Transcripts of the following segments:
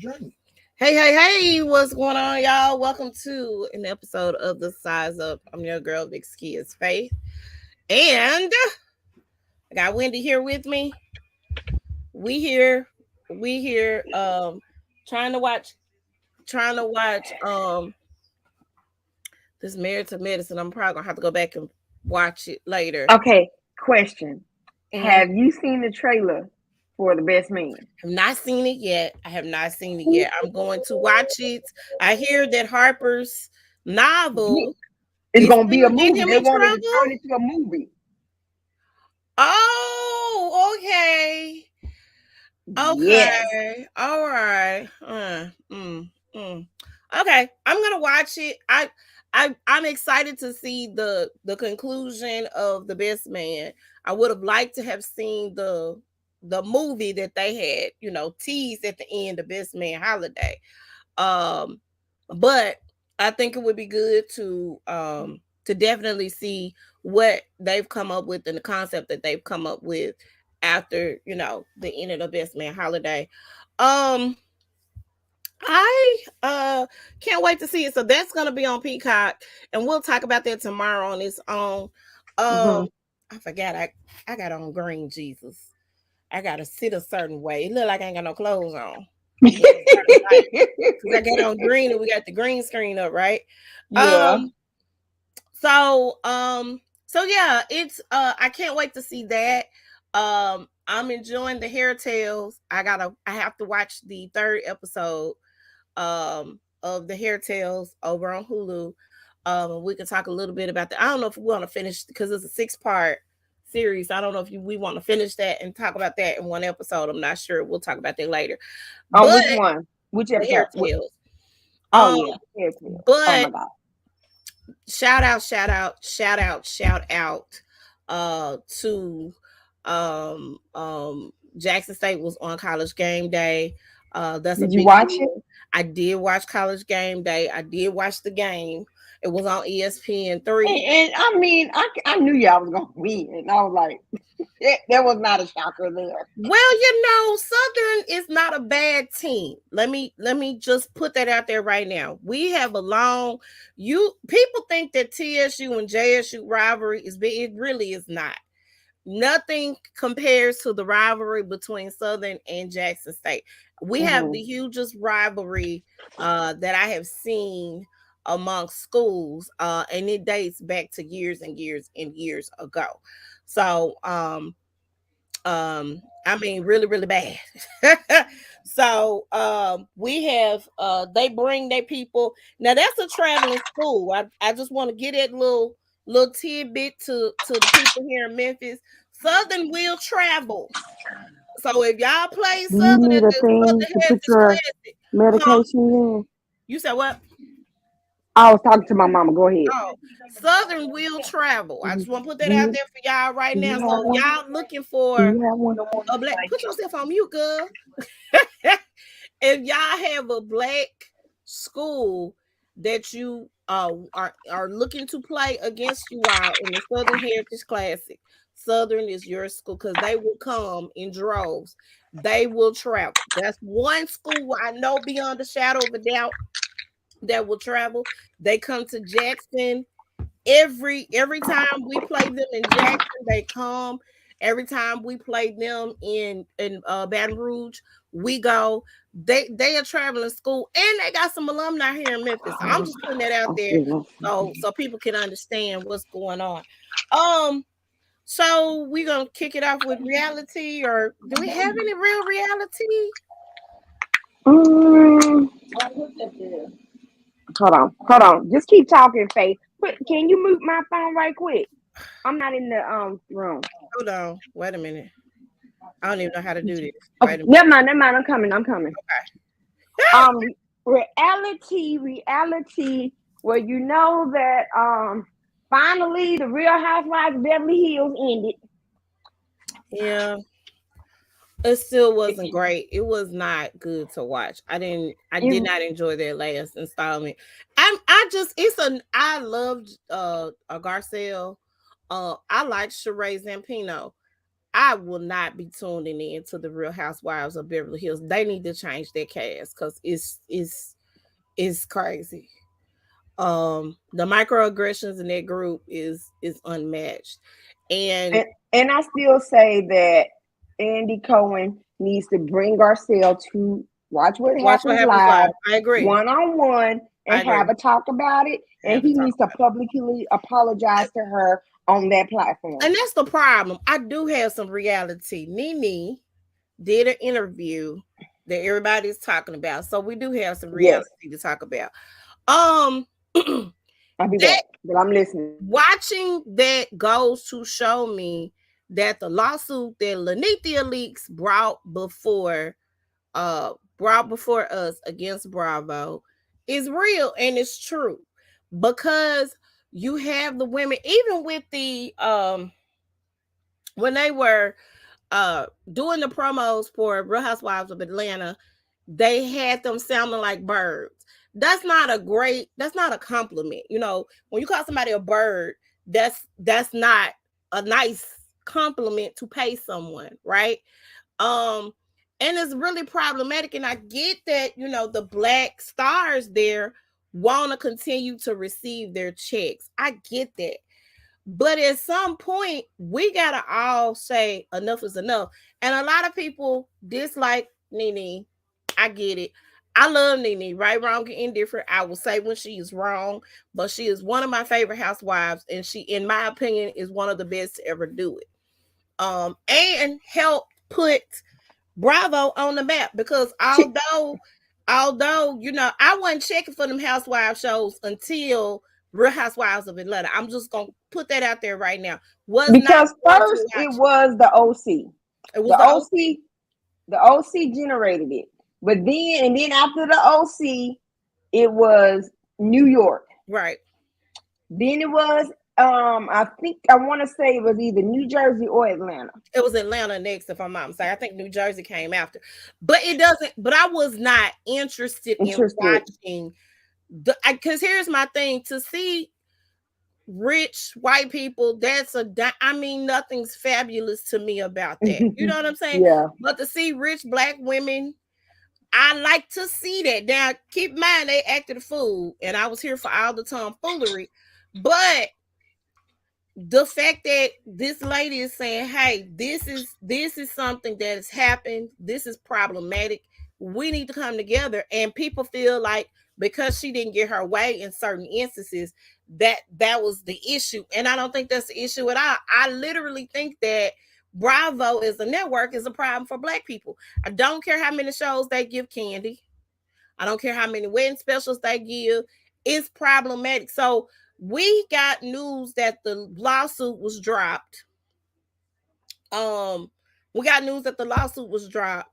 Hey, hey, hey, what's going on, y'all? Welcome to an episode of The Size Up. I'm your girl, Big Ski is Faith. And I got Wendy here with me. We here, trying to watch this Married to Medicine. I'm probably gonna have to go back and watch it later. Okay, question. Mm, Have you seen the trailer for The Best Man? have not seen it yet. I have not seen it yet. I'm going to watch it. I hear that Harper's novel It's is gonna be a getting movie. him They in wanted to trouble. turn it to a movie. Oh, okay. Yes. Okay. All right. Okay. I'm gonna watch it. I'm excited to see the conclusion of The Best Man. I would have liked to have seen the movie that they had, teased at the end, The Best Man Holiday. Um, but I think it would be good to definitely see what they've come up with and the concept that they've come up with after, the end of The Best Man Holiday. Um I can't wait to see it. So that's gonna be on Peacock, and we'll talk about that tomorrow on its own. Mm-hmm. I forgot I got on green, Jesus. I gotta sit a certain way. It look like I ain't got no clothes on. Because I got on green and we got the green screen up, right? Yeah. Um, so yeah, it's I can't wait to see that. I'm enjoying the hair tales. I have to watch the third episode of the hair tales over on Hulu. We can talk a little bit about that. I don't know if we want to finish because it's a 6-part series. I don't know if we want to finish that and talk about that in one episode. I'm not sure. We'll talk about that later. On But which one? Which the hair episode? tales. Oh Um, yeah. Yes, yes. Oh my but God. shout out to Jackson State was on College Game Day. That's a Did you big watch it? deal. I did watch College Game Day. I did watch the game. It was on ESPN three. And I mean, I knew y'all was gonna win, and I was like, there was not a shocker there. Well, Southern is not a bad team. Let me just put that out there right now. We have a long you people think that TSU and JSU rivalry is big. It really is not. Nothing compares to the rivalry between Southern and Jackson State. We have Mm-hmm. the hugest rivalry that I have seen amongst schools, and it dates back to years and years and years ago. So, I mean, really, really bad. So, we have they bring their people. Now that's a traveling school. I just want to get that little tidbit to the people here in Memphis. Southern will travel. So if y'all play Do you Southern need at a the thing Southern to put Heritage your Classic, huh? medication in? You said what? I was talking to my mama. Go ahead. Oh, Southern will travel. I Do just want to put that out you there for y'all right do now. you have So one? y'all looking Do for you have one? a black, put yourself on mute, girl. If y'all have a black school that you are looking to play against you all in the Southern Heritage Classic, Southern is your school because they will come in droves. They will travel. That's one school I know beyond a shadow of a doubt that will travel. They come to Jackson every time we play them in Jackson, they come. Every time we play them in Baton Rouge, we go. They are traveling school, and they got some alumni here in Memphis. So I'm just putting that out there so people can understand what's going on. Um, so we're gonna kick it off with reality, or do we have any real reality? Mm, hold on. Just keep talking, Faith. But can you mute my phone right quick? I'm not in the room. Hold on, wait a minute. I don't even know how to do this. Okay, Wait a minute. never mind, never mind. I'm coming. Okay. Um, reality. Where you know that finally the Real Housewives of Beverly Hills ended. Yeah, it still wasn't great. It was not good to watch. I did It, not enjoy that last installment. I just I loved a Garcelle. I like Sheree Zampino. I will not be tuning in to the Real Housewives of Beverly Hills. They need to change their cast because it's crazy. The microaggressions in that group is unmatched. And And I still say that Andy Cohen needs to bring Garcelle to Watch What watch what Happens happens Live live. I agree. one on one I and agree. have a talk about it. And Have a he talk needs to about publicly apologize to her on that it. platform. And that's the problem. I do have some reality. Nene did an interview that everybody's talking about. So we do have some Yes, reality to talk about. Um I'll be that back, but I'm listening. watching that goes to show me that the lawsuit that Lanithia Leaks brought before us against Bravo is real and it's true. Because you have the women, even with the when they were doing the promos for Real Housewives of Atlanta, they had them sounding like birds. That's not a compliment. You know, when you call somebody a bird, that's not a nice compliment to pay someone, right? Um, and it's really problematic. And I get that, you know, the black stars there want to continue to receive their checks. I get that. But at some point, we gotta all say enough is enough. And a lot of people dislike Nene. I get it. I love Nene, right, wrong, and indifferent. I will say when she is wrong, but she is one of my favorite housewives, and she, in my opinion, is one of the best to ever do it. And help put Bravo on the map because She, although you know I wasn't checking for them housewives shows until Real Housewives of Atlanta. I'm just gonna put that out there right now. Was not because going to first it watch it. was the OC. It was The the OC, OC, the OC generated it. But then after the OC, it was New York. right? Then it was I think I want to say it was either New Jersey or Atlanta. It was Atlanta next, if I'm not mistaken. I think New Jersey came after, but it doesn't. But I was not interested in Interested. watching the because here's my thing to see rich white people, I mean, nothing's fabulous to me about that. You know what I'm saying? Yeah. But to see rich black women, I like to see that. Now, keep in mind they acted a fool, and I was here for all the tomfoolery. But the fact that this lady is saying, "Hey, this is something that has happened. This is problematic. We need to come together." And people feel like because she didn't get her way in certain instances, that was the issue. And I don't think that's the issue at all. I literally think that Bravo as a network is a problem for black people. I don't care how many shows they give Candy. I don't care how many wedding specials they give. It's problematic. So we got news that the lawsuit was dropped. Um, we got news that the lawsuit was dropped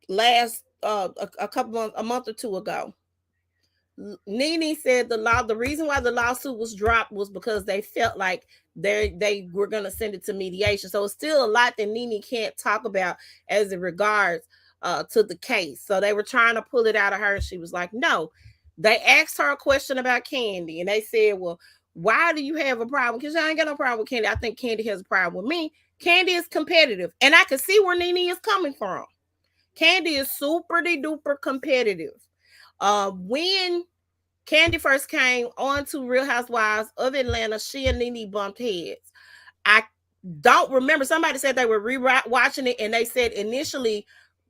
last a couple months, a month or two ago. Nene said the reason why the lawsuit was dropped was because they felt like they were gonna send it to mediation. So it's still a lot that Nene can't talk about as it regards to the case. So they were trying to pull it out of her. She was like, no. They asked her a question about Candy, and they said, well, why do you have a problem? Because I ain't got no problem with Candy. I think Candy has a problem with me. Candy is competitive, and I can see where Nene is coming from. Candy is super duper competitive. When Candy first came on to Real Housewives of Atlanta, she and Nene bumped heads. I don't remember. Somebody said they were rewatching it, and they said initially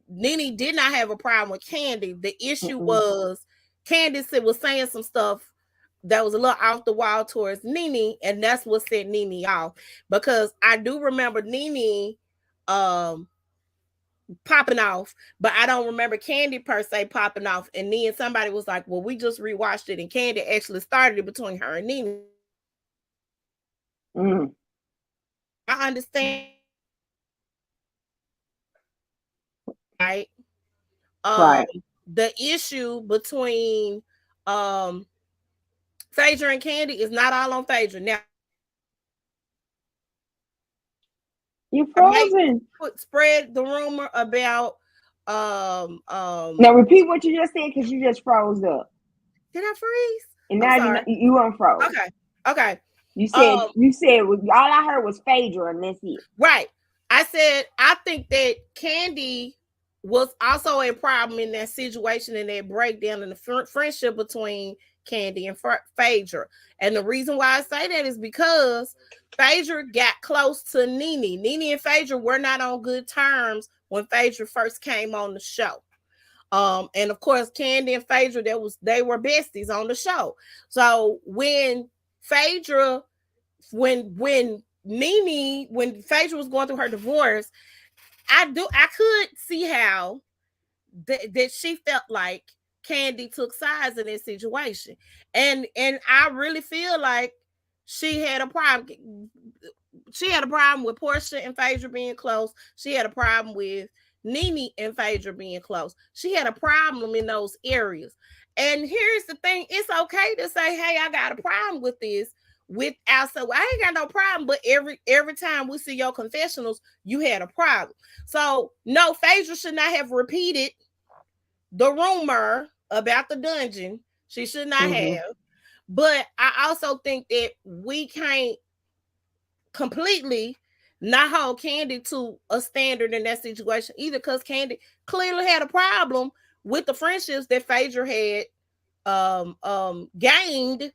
Nene did not have a problem with Candy. The issue Mm-mm. was Candy was saying some stuff that was a little off the wall towards Nene, and that's what set Nene off. Because I do remember Nene um popping off, but I don't remember Candy per se popping off. And then somebody was like, well, we just rewatched it, and Candy actually started it between her and Nene. Mm. I understand, right? Um, Right. the issue between um Phaedra and Candy is not all on Phaedra. Now, You I may frozen. spread the rumor about Now repeat what you just said because you just froze up. did I freeze? And I'm now sorry. you unfroze. Okay. Okay. You said Um you said all I heard was Phaedra and that's it. right. I said I think that Candy was also a problem in that situation and that breakdown in the friendship between Candy and Phaedra. And the reason why I say that is because Phaedra got close to Nene. Nene and Phaedra were not on good terms when Phaedra first came on the show. And of course, Candy and Phaedra, they were besties on the show. So Phaedra, when Phaedra was going through her divorce, I could see how that she felt like Candy took sides in this situation, and I really feel like she had a problem. She had a problem with Portia and Phaedra being close. She had a problem with Nene and Phaedra being close. She had a problem in those areas. And here's the thing: it's okay to say, "Hey, I got a problem with this." Without so I ain't got no problem, but every time we see your confessionals, you had a problem. So no, Phaedra should not have repeated the rumor about the dungeon. She should not have. But I also think that we can't completely not hold Candy to a standard in that situation either, because Candy clearly had a problem with the friendships that Phaedra had gained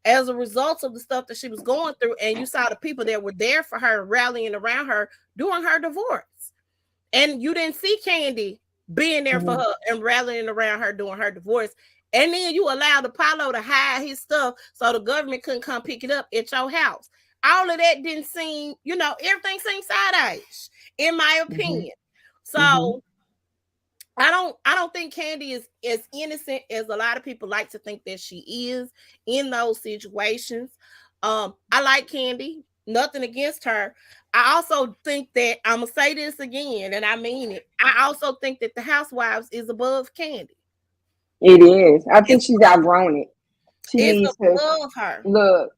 as a result of the stuff that she was going through. And you saw the people that were there for her rallying around her during her divorce. And you didn't see Candy being there for her and rallying around her during her divorce. And then you allowed Apollo to hide his stuff so the government couldn't come pick it up at your house. All of that didn't seem, everything seemed side-ish, in my opinion. So I don't think Candy is as innocent as a lot of people like to think that she is in those situations. I like Candy, nothing against her. I also think that I'm gonna say this again, and I mean it. I also think that the Housewives is above Candy. It is. I think It's she's outgrown it. She it's needs to above her. look.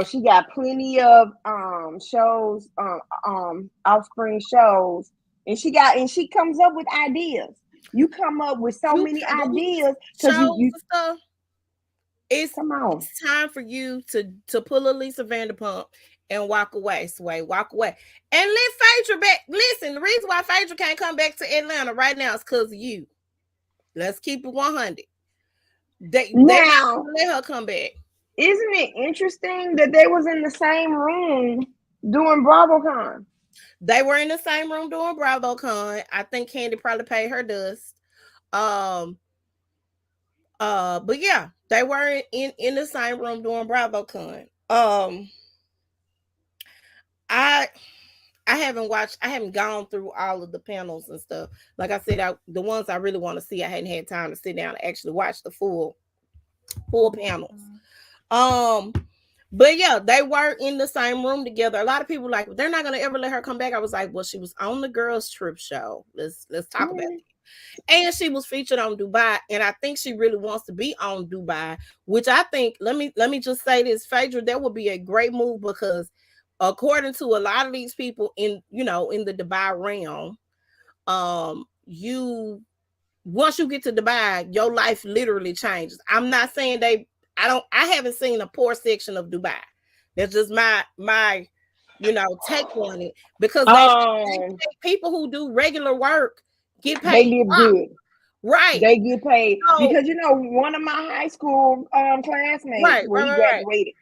She got plenty of shows, offspring shows, and she comes up with ideas. You come up with so You many produce ideas because shows you and stuff. It's come on. it's time for you to pull a Lisa Vanderpump and walk away, Sway. Walk away. And let Phaedra back. Listen, the reason why Phaedra can't come back to Atlanta right now is because of you. Let's keep it 100. They Now, let her come back. isn't it interesting that they was in the same room doing BravoCon? They were in the same room doing BravoCon. I think Candy probably paid her dust. Um, but yeah, they were in the same room doing BravoCon. I I haven't gone through all of the panels and stuff. Like I said, the ones I really want to see, I hadn't had time to sit down and actually watch the full panels. Um, but yeah, they were in the same room together. A lot of people like, they're not gonna ever let her come back. I was like, well, she was on the girls trip show. Let's talk about it. And she was featured on Dubai, and I think she really wants to be on Dubai, which I think, let me just say this, Phaedra, that would be a great move, because according to a lot of these people in the Dubai realm, you once you get to Dubai, your life literally changes. I'm not saying I haven't seen a poor section of Dubai. That's just my take on it, because people who do regular work get They paid live up, good. right? They get paid So because one of my high school classmates right, when right, he right, right. graduated,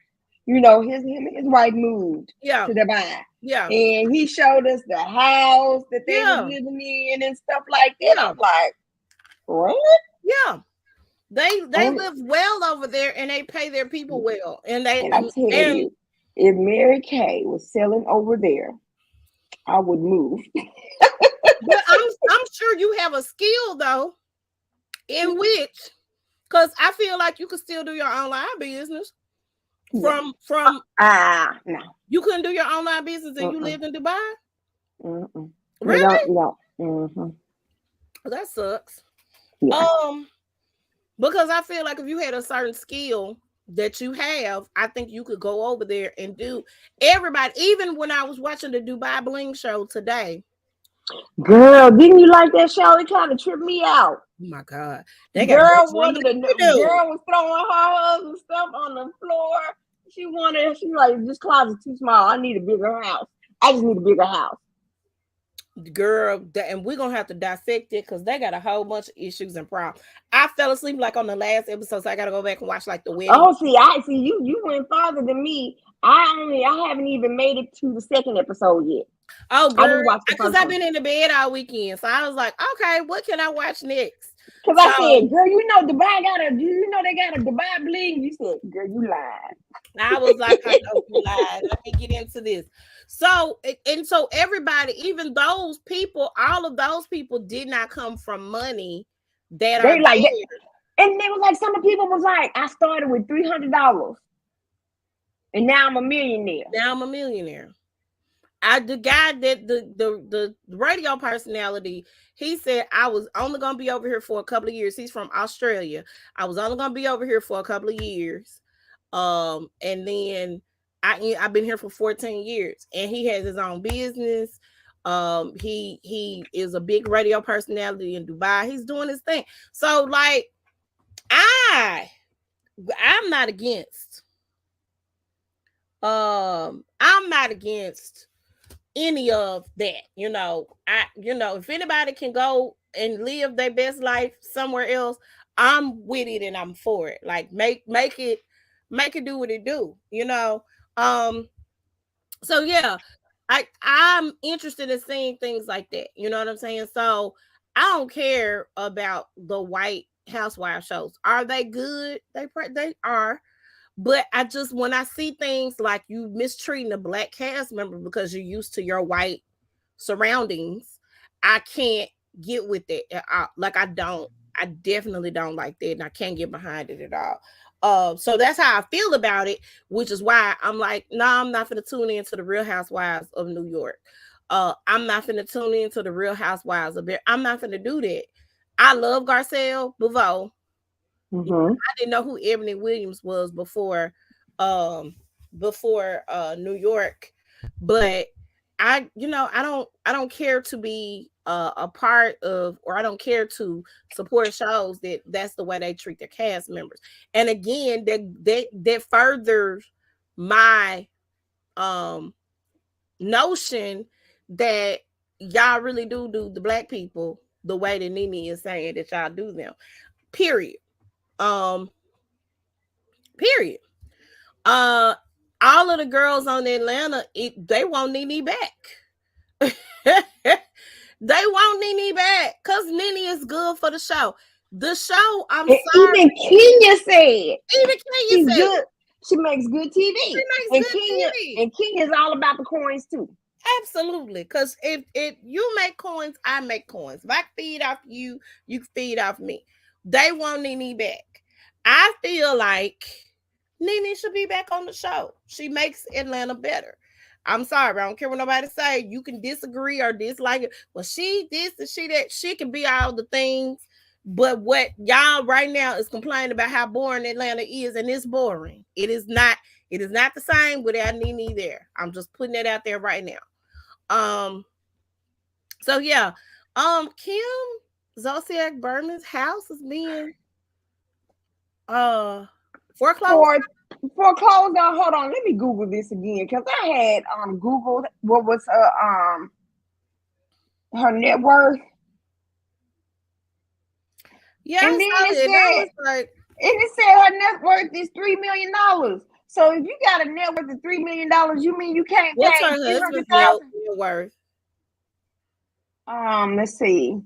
him and his wife moved Yeah, to Dubai, yeah, and he showed us the house that they was yeah, living in and stuff like that. yeah, I'm like, what? yeah. They Only, live well over there, and they pay their people well, and they and I tell and you, if Mary Kay was selling over there, I would move. but I'm sure you have a skill though, in which, because I feel like you could still do your online business No. from No. you couldn't do your online business and you Mm-mm. lived in Dubai. Mm-mm. They don't. Really? No. Mm-hmm. That sucks. Yeah. Um, because I feel like if you had a certain skill that you have, I think you could go over there and do everybody. Even when I was watching the Dubai Bling show today, Girl, didn't you like that show? It kind of tripped me out. oh my God, they got Girl much wanted to know. do. Girl was throwing her husband stuff on the floor. She like, this closet's too small. I need a bigger house. I just need a bigger house. girl, and we're gonna have to dissect it because they got a whole bunch of issues and problems. I fell asleep like on the last episode, so I gotta go back and watch like the wedding. Oh, see, I see you went farther than me. I haven't even made it to the second episode yet. Oh, I girl, just watched the because first I've one. been in the bed all weekend, so I was like, okay, what can I watch next? Cause I So said, girl, you know Dubai you know they got a Dubai bling. You said, girl, you lied. I was like, I know you lied. Let me get into this. So, and so everybody, even those people, all of those people did not come from money that are They like that. there. And they was like, some of people was like, I started with $300 and now I'm a millionaire. Now I'm a millionaire. The guy that the radio personality, he said I was only gonna be over here for a couple of years. He's from Australia. I was only gonna be over here for a couple of years. And then I've been here for 14 years, and he has his own business. He is a big radio personality in Dubai. He's doing his thing. So like I'm not against I'm not against any of that. If anybody can go and live their best life somewhere else, I'm with it and I'm for it. Like make it do what it do. So yeah, I'm interested in seeing things like that. You know what I'm saying? So I don't care about the white housewife shows. Are they good? They are. But I just, when I see things like you mistreating a black cast member because you're used to your white surroundings, I can't get with it. Like I definitely don't like that, and I can't get behind it at all. So that's how I feel about it, which is why I'm like, no, I'm not gonna tune into the Real Housewives of New York. I'm not gonna tune into the Real Housewives of Bear. I'm not gonna do that. I love Garcelle Bouveau. Mm-hmm. I didn't know who Ebony Williams was um before New York, but I don't care to be a part of, or I don't care to support shows that's the way they treat their cast members. And again, that furthers my um notion that y'all really do the black people the way that Nene is saying that y'all do them. Period. Um, period. Uh, all of the girls on Atlanta, they want Nene back. They want Nene back because Nene is good for the show. The show, I'm And sorry, even Kenya said even Kenya she's said good. She makes good she TV. makes And good TV. Kenya's all about the coins too. Absolutely, because if you make coins, I make coins. If I feed off you, you feed off me. They want Nene back. I feel like Nene should be back on the show. She makes Atlanta better. I'm sorry, I don't care what nobody say. You can disagree or dislike it. Well, she this and she that. She can be all the things. But what y'all right now is complaining about how boring Atlanta is, and it's boring. It is not. It is not the same without Nene there. I'm just putting it out there right now. Um, so yeah, Kim Zolciak Berman's house is being uh foreclosed. For foreclosed on, hold on, let me Google this again because I had Googled what was her net worth. Yeah, And I then saw it. I was like, it said her net worth is $3 million. So if you got a net worth of $3 million, you mean you can't what's her pay three hundred husband's thousand? net worth? Let's see.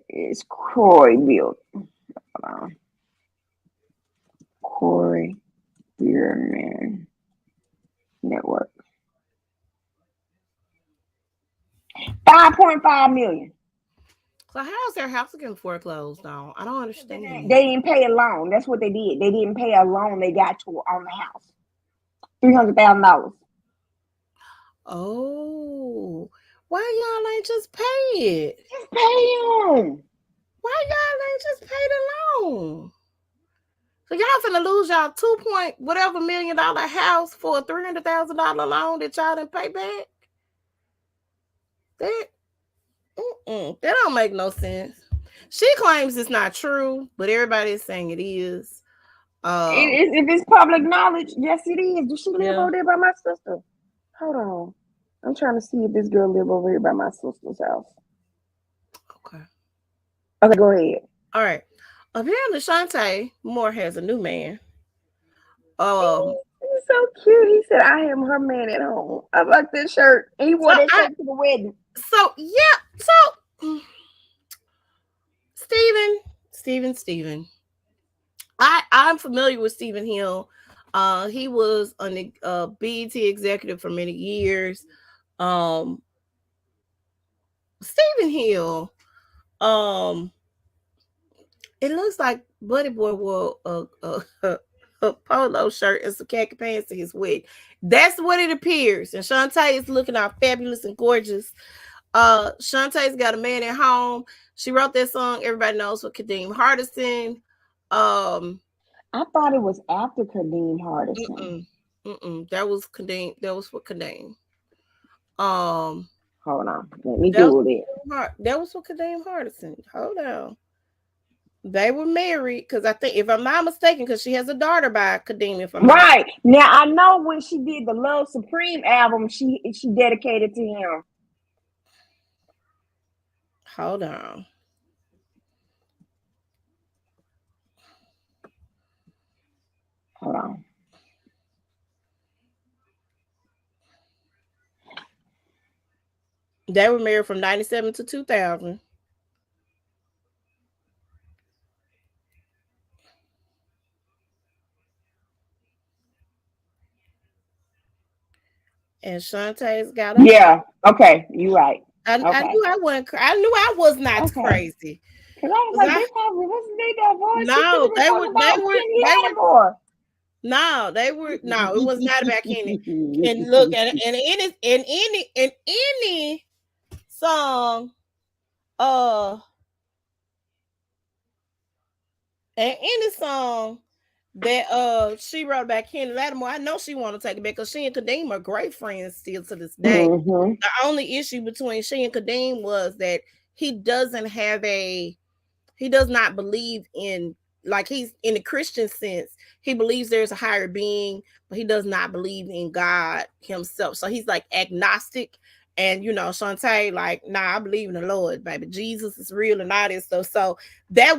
It's Corey Built. Hold on. Corey Bierman Network. 5.5 million. So how's their house getting foreclosed on? I don't understand. They didn't pay a loan. That's what they did. They didn't pay a loan they got to on the house. $300,000. Oh, why y'all ain't just pay it? Just pay them. Why y'all ain't just pay the loan? So y'all finna lose y'all 2 point whatever $1 million house for a $300,000 loan that y'all didn't pay back? That that don't make no sense. She claims it's not true, but everybody is saying it is. If it's public knowledge, yes, it is. Does she live Yeah. over there by my sister? Hold on. I'm trying to see if this girl live over here by my sister's house. Okay. Okay, go ahead. All right. Apparently, Shantae Moore has a new man. Um. He's so cute. He said, "I am her man at home." I like that shirt. And he So wore that I. shirt to the wedding. So yeah. So Stephen. I'm familiar with Stephen Hill. He was a BET executive for many years. Um, Stephen Hill. Um, it looks like Buddy Boy wore a polo shirt and some khaki pants to his wig. That's what it appears. And Shantae is looking all fabulous and gorgeous. Shantae's got a man at home. She wrote that song. Everybody knows with Kadeem Hardison. Um, I thought it was after Kadeem Hardison. That was Kadeem. That was for Kadeem. Um, Hold on. Let me that was do it. that was for Kadeem Hardison. Hold on. They were married because I think, if I'm not mistaken, because she has a daughter by Kadeem. If I'm not, Right. Now I know when she did the Love Supreme album, she dedicated to him. hold on. Hold on. They were married from '97 to 2000. And Shantae's got a home. Yeah. Okay. You right. I Okay. knew I wasn't. I knew I was not Okay. crazy. Cause I was 'Cause like, this probably wasn't they that voice. She could no, have been talking about Kenny Lattimore. no, they were no. It was not about Kenny. And look, and any song, uh, and any song that she wrote about Kenny Lattimore, I know she want to take it back because she and Kadeem are great friends still to this day. Mm-hmm. The only issue between she and Kadeem was that he doesn't have a he does not believe in, like, he's in the Christian sense. He believes there's a higher being, but he does not believe in God himself. So he's like agnostic. And Shantae, like, nah, I believe in the Lord, baby. Jesus is real and all this stuff. So that's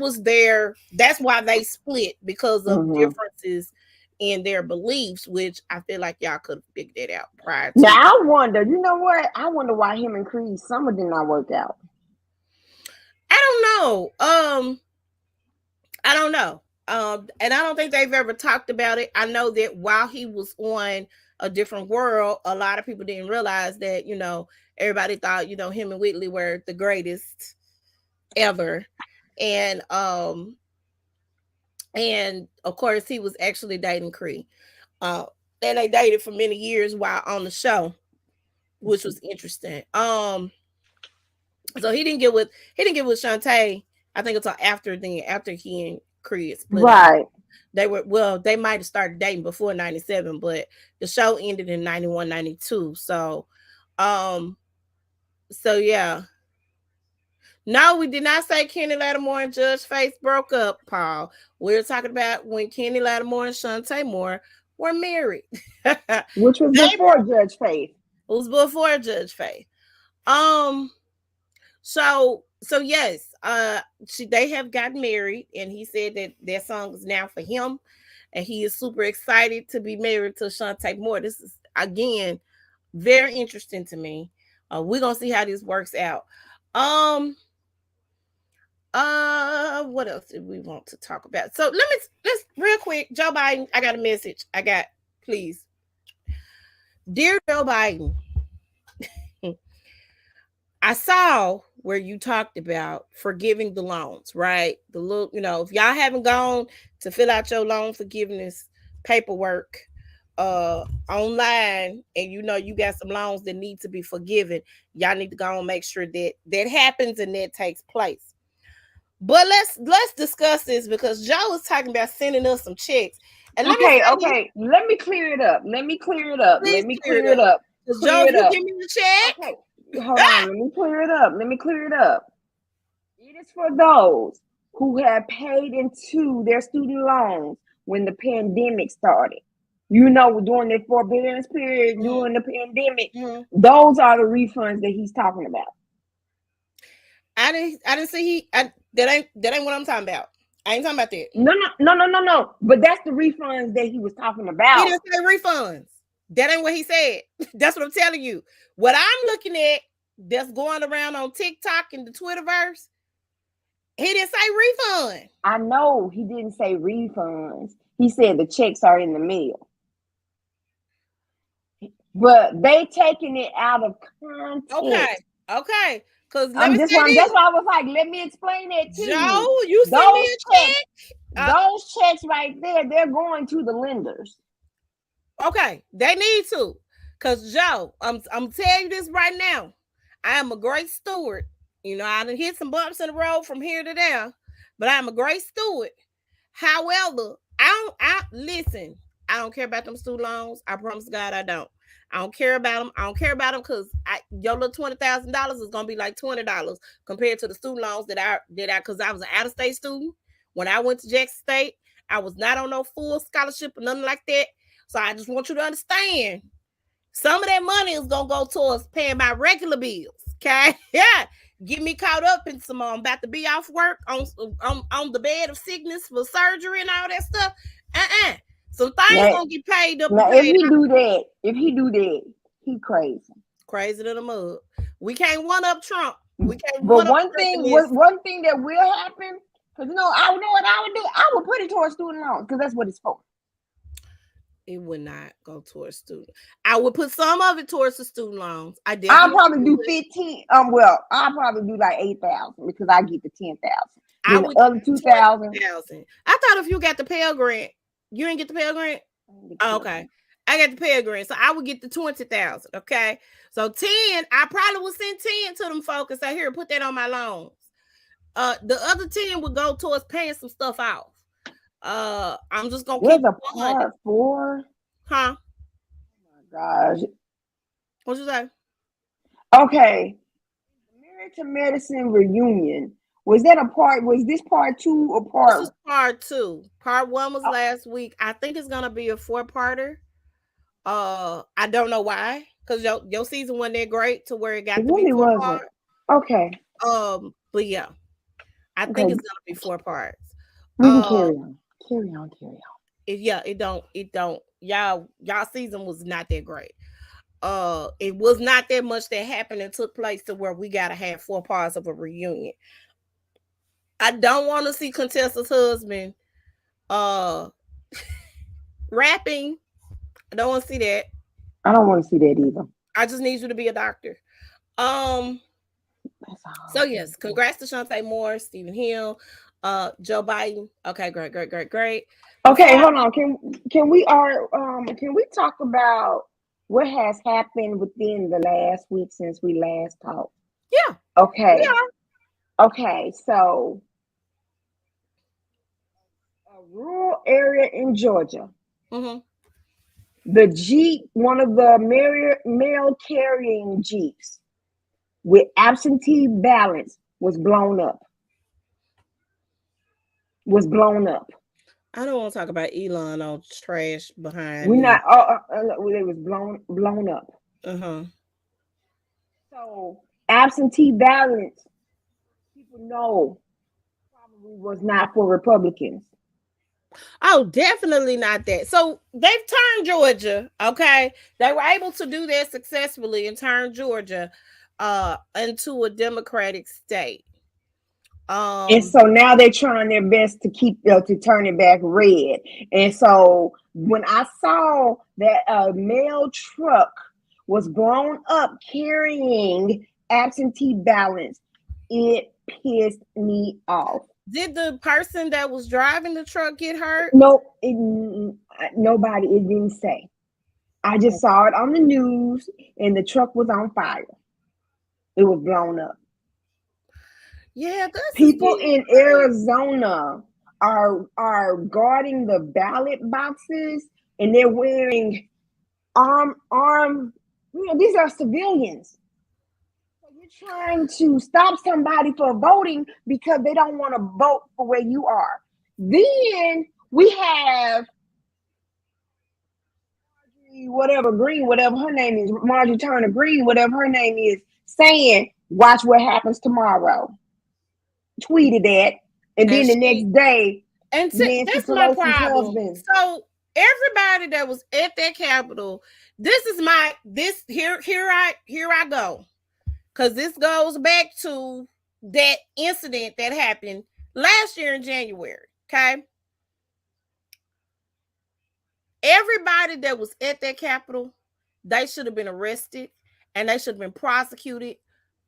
why they split, because of Mm-hmm. differences in their beliefs, which I feel like y'all could have figured that out prior Now to. I wonder, you know what? I wonder why him and Creed Summer did not work out. I don't know. I don't know. And I don't think they've ever talked about it. I know that while he was on A Different World, a lot of people didn't realize that, everybody thought, him and Whitley were the greatest ever. And of course he was actually dating Cree. Uh and they dated for many years while on the show, which was interesting. So he didn't get with Shantae, I think, until after he and Cree split up. Right. They might have started dating before 97, but the show ended in 91, 92. Um so yeah. No, we did not say Kenny Lattimore and Judge Face broke up, Paul. We're talking about when Kenny Lattimore and Shantae Moore were married. Which was They before Judge Faith. was before Judge Faith. Um so yes, they have gotten married, and he said that their song is now for him, and he is super excited to be married to Shantae Moore. This is, again, very interesting to me. We're gonna see how this works out. Um what else did we want to talk about? So let's real quick. Joe Biden, I got a message. Please. Dear Joe Biden, I saw where you talked about forgiving the loans, right? The little, if y'all haven't gone to fill out your loan forgiveness paperwork online, and you got some loans that need to be forgiven, y'all need to go and make sure that that happens and that takes place. But let's discuss this, because Joe was talking about sending us some checks. And let me Okay, say this, okay. Let me clear it up. Let me clear it up. please Let me clear it clear it up. up. Because Joe, Clear if it you up. give me the check, Okay. Hold on. Let me clear it up. Let me clear it up. It is for those who have paid into their student loans when the pandemic started. During the forbearance period, Mm-hmm. during the pandemic, Mm-hmm. those are the refunds that he's talking about. I didn't see that ain't what I'm talking about. I ain't talking about that. No. But that's the refunds that he was talking He about. didn't say refunds. That ain't what he said. That's what I'm telling you. What I'm looking at that's going around on TikTok and the Twitterverse, he didn't say refund. I know he didn't say refunds. He said the checks are in the mail. But they taking it out of Okay. context. Okay. Because let me That's say why this. I was like, let me explain that to you. Joe, you send me Those a checks, check. those checks right there, they're going to the lenders. Okay, they need to. Cause Joe, I'm telling you this right now. I am a great steward. I done hit some bumps in the road from here to there, but I'm a great steward. However, I listen. I don't care about them student loans. I promise God I don't. I don't care about them. I don't care about them because your little $20,000 is gonna be like $20 compared to the student loans because I was an out of state student when I went to Jackson State. I was not on no full scholarship or nothing like that. So I just want you to understand some of that money is gonna go towards paying my regular bills. Okay, yeah. Get me caught up in some. I'm about to be off work on the bed of sickness for surgery and all that stuff. Some things Now, gonna get paid up and now if paid he out. do that, he crazy. Crazy to the mug. We can't one up Trump. We can't But one up Trump in this. one thing that will happen, because I know what I would do. I would put it towards student loans because that's what it's for. It would not go towards student. I would put some of it towards the student loans. I I'll definitely probably do would. 15. I'll probably do like 8,000 because I get the 10,000. I Then the would other 2,000. 20,000. I thought if you got the Pell Grant, you didn't get the Pell Grant. Oh, okay, I got the Pell Grant, so I would get the 20,000. Okay, so 10, I probably would send 10 to them folks. I here put that on my loans. The other 10 would go towards paying some stuff off. I'm just gonna There's keep a it 100. part 4. Huh? Oh my gosh. What you say? Okay. Married to Medicine reunion. Was this part 2 or This is part? part 2. Part 1 was Oh, last week. I think it's gonna be a 4-parter. I don't know why, because your season wasn't that great to where it it got to be really 4 wasn't. parts. Okay. But yeah, I think Okay. it's gonna be 4 parts. We can Uh, carry on. Carry on. Carry on. yeah, it don't. Y'all season was not that great. It was not that much that happened and took place to where we gotta have 4 parts of a reunion. I don't want to see Contessa's husband uh rapping. I don't want to see that. I don't want to see that either. I just need you to be a doctor. Um, That's so all. yes, congrats to Shantae Moore, Stephen Hill, Joe Biden. Okay, great. Before Okay, hold on. Can we talk about what has happened within the last week since we last talked? yeah, we Okay. Okay, so a rural area in Georgia. are. Mm-hmm. The Jeep, one of the mail carrying Jeeps with absentee ballots was blown up. I don't want to talk about Elon on trash behind We're me. not. It was blown up. Uh-huh. So absentee ballots, people know, probably was not for Republicans. Oh, definitely not that. So they've turned Georgia, okay? They were able to do that successfully and turn Georgia into a Democratic state. And Um, so now they're trying their best to to turn it back red. And so when I saw that a mail truck was blown up carrying absentee ballots, it pissed me off. did the person that was driving the truck get hurt? No, nobody. It didn't say. I just saw it on the news, and the truck was on fire. It was blown up. Yeah, this is People getting in crazy. Arizona are guarding the ballot boxes, and they're wearing arm. These are civilians. So you're trying to stop somebody for voting because they don't want to vote for where you are. Then we have whatever Green, whatever her name is, Marjorie Turner Green, whatever her name is, saying, "Watch what happens tomorrow." Tweeted that, and And then the next day, Nancy that's my Pelosi's problem. husband. So everybody that was at that Capitol, this is my this here I go, because this goes back to that incident that happened last year in January. Okay, everybody that was at that Capitol, they should have been arrested and they should have been prosecuted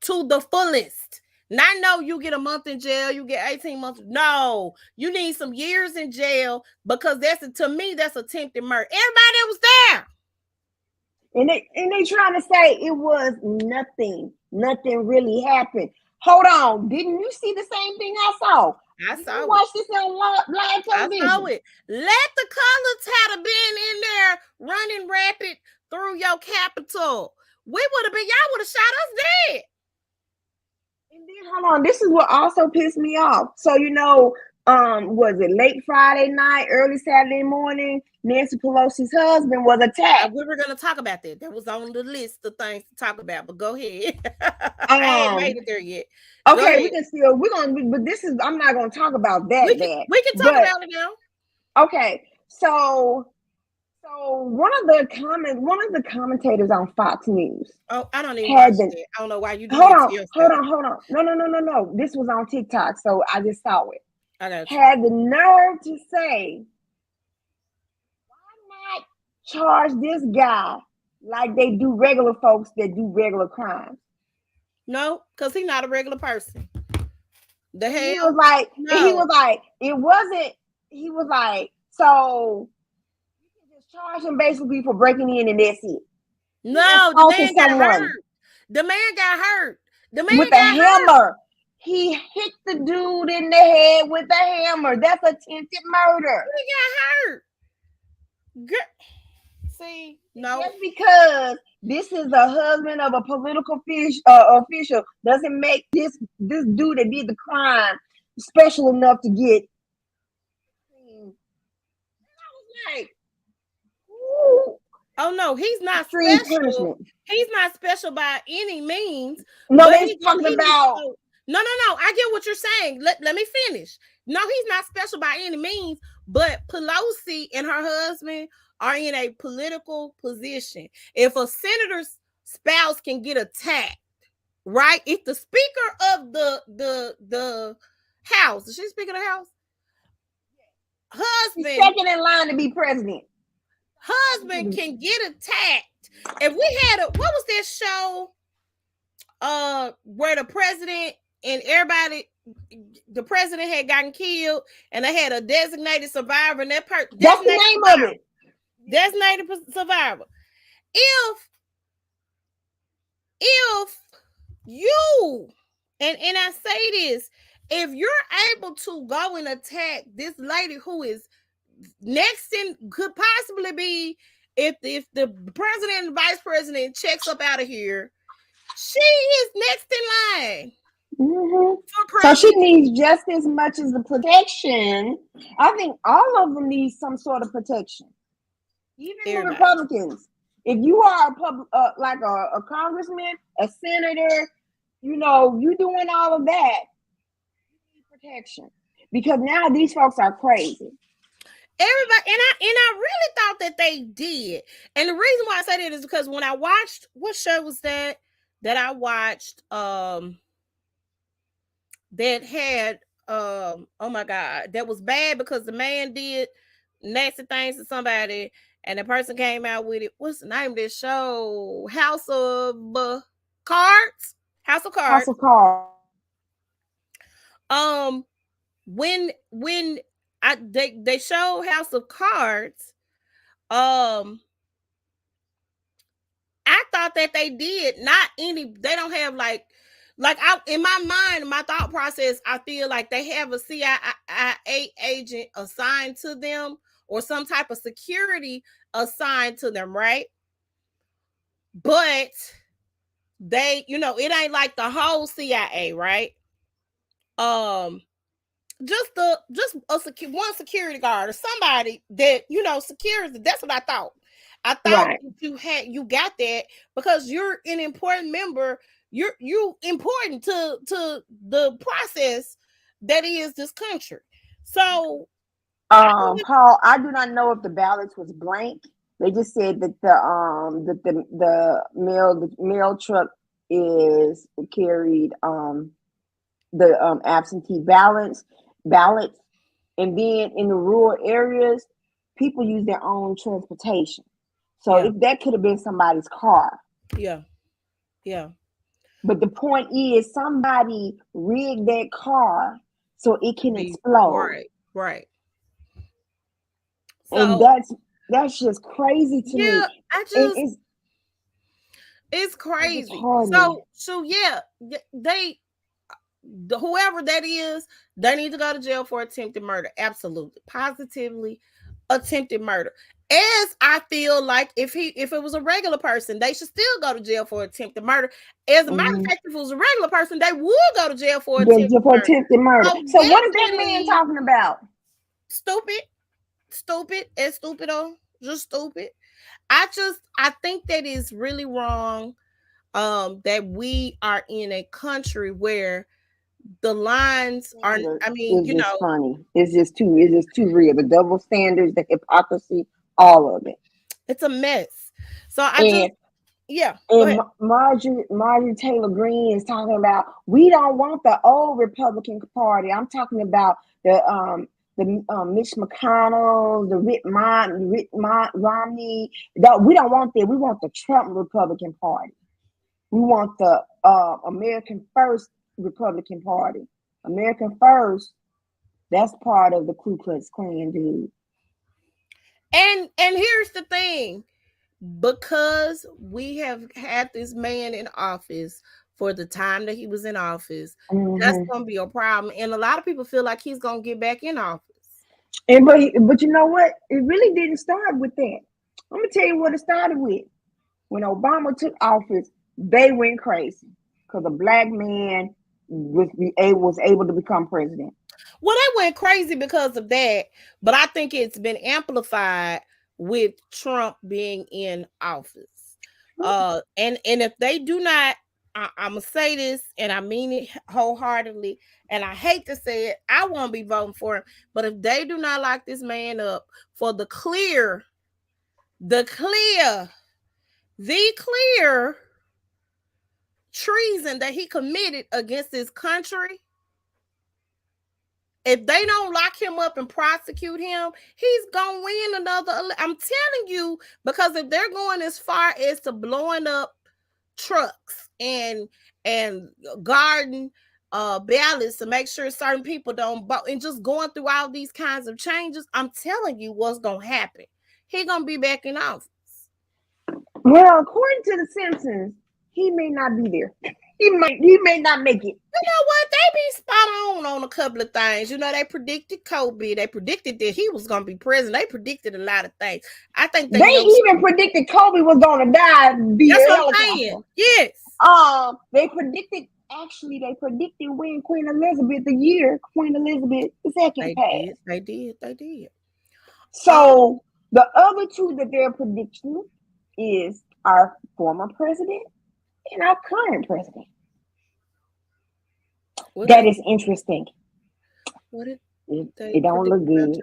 to the fullest. Not no, you get a month in jail, you get 18 months. No, you need some years in jail, because to me, that's attempted murder. Everybody that was there. And they trying to say it was nothing. Nothing really happened. Hold on. Didn't you see the same thing I saw? I Did saw you it. watch this on live I saw television? it. Let the colors have been in there running rapid through your capital. We would have been, y'all would have shot us dead. And then hold on, this is what also pissed me off. So was it late Friday night, early Saturday morning? Nancy Pelosi's husband was attacked. We were gonna talk about that. That was on the list of things to talk about. But go ahead. I ain't made it there yet. Okay, but this is, I'm not gonna talk about that. We can talk about it now. Okay, so one of the commentators on Fox News. Oh, I don't even watch it. I don't know why you do that. Hold on. No. This was on TikTok, so I just saw it. I got you. Had the nerve to say, why not charge this guy like they do regular folks that do regular crimes? No, because he's not a regular person. The hell? He was like, so you can just charge him basically for breaking in and that's it. No, the man got hurt. The man got hurt. The man with a hammer. He hit the dude in the head with a hammer. That's attempted murder. He got hurt. See, no. Just because this is the husband of a political official doesn't make this dude that did the crime special enough to get. And I was like, ooh. Oh no, he's not special. Punishment. He's not special by any means. No, he's talking about. No. I get what you're saying. Let me finish. No, he's not special by any means. But Pelosi and her husband are in a political position. If a senator's spouse can get attacked, right? If the speaker of the House, is she speaker of the House? Husband, he's second in line to be president. Husband can get attacked. If we had what was that show where the president and everybody, the president had gotten killed and they had a designated survivor, and that's the name of it. Designated survivor. If you and I say this, if you're able to go and attack this lady who is next in, could possibly be, if the president and vice president checks up out of here, she is next in line. Mm-hmm. So she needs just as much as the protection. I think all of them need some sort of protection. Even the Republicans. If you are like a congressman, a senator, you doing all of that, you need protection. Because now these folks are crazy. Everybody, and I really thought that they did. And the reason why I say that is because when I watched, what show was that I watched that had oh my God, that was bad because the man did nasty things to somebody and the person came out with it. What's the name of this show? House of Cards. When they show House of Cards, I thought that they did not any. They don't have like in my mind, my thought process, I feel like they have a CIA agent assigned to them or some type of security assigned to them, right? But they, it ain't like the whole CIA, right? Just one security guard or somebody that secures it. That's what I thought. I thought Right. you got that because you're an important member. You important to the process that is this country. So I Paul, I do not know if the ballots was blank. They just said that the mail truck is carried the absentee ballots, and then in the rural areas, people use their own transportation. So yeah, if that could have been somebody's car. yeah, yeah. But the point is, somebody rigged that car so it can Be explode, right, right. and So that's just crazy to yeah, me. I And just it's it's crazy. disheartening. So yeah, they whoever that is, they need to go to jail for attempted murder. Absolutely, positively, attempted murder. As I feel like if it was a regular person, they should still go to jail for attempted murder. As a matter of Mm-hmm. fact, if it was a regular person, they would go to jail for Then attempted for murder. attempted murder. So So what is that man definitely talking about? stupid, stupid, and stupido, just stupid. I think that is really wrong. That we are in a country where the lines are, Standard I mean, is just funny. It's just too real. The double standards, the hypocrisy, all of it. it's a mess. So I just, And yeah, go and ahead. Marjorie Taylor Greene is talking about we don't want the old Republican Party. I'm talking about the Mitch McConnell, the Romney. We don't want that. We want the Trump Republican Party. We want the American First Republican Party. American First, that's part of the Ku Klux Klan, dude. And here's the thing, because we have had this man in office for the time that he was in office, that's Hmm. going to be a problem. And a lot of people feel like he's going to get back in office. And but you know what? It really didn't start with that. I'm gonna tell you what it started with. When Obama took office, they went crazy because a black man was able to become president. Well, they went crazy because of that, but I think it's been amplified with Trump being in office. And if they do not, I'm gonna say this, and I mean it wholeheartedly, and I hate to say it, I won't be voting for him. But if they do not lock this man up for the clear, the clear treason that he committed against this country, if they don't lock him up and prosecute him, he's gonna win another. I'm telling you, because if they're going as far as to blowing up trucks and guarding ballots to make sure certain people don't vote, and just going through all these kinds of changes, I'm telling you what's gonna happen. He gonna be back in office. Well, according to the Simpsons, he may not be there. He may not make it. You know what? They be spot on a couple of things. You know, they predicted Kobe. They predicted that he was going to be president. They predicted a lot of things. I think They they know even something. predicted Kobe was gonna die That's via what I'm saying. helicopter. Yes. They predicted when Queen Elizabeth II passed. They did. They did. Um, So the other two that they're predicting is our former president and our current president. what That they is interesting. what did It they don't predict look about good.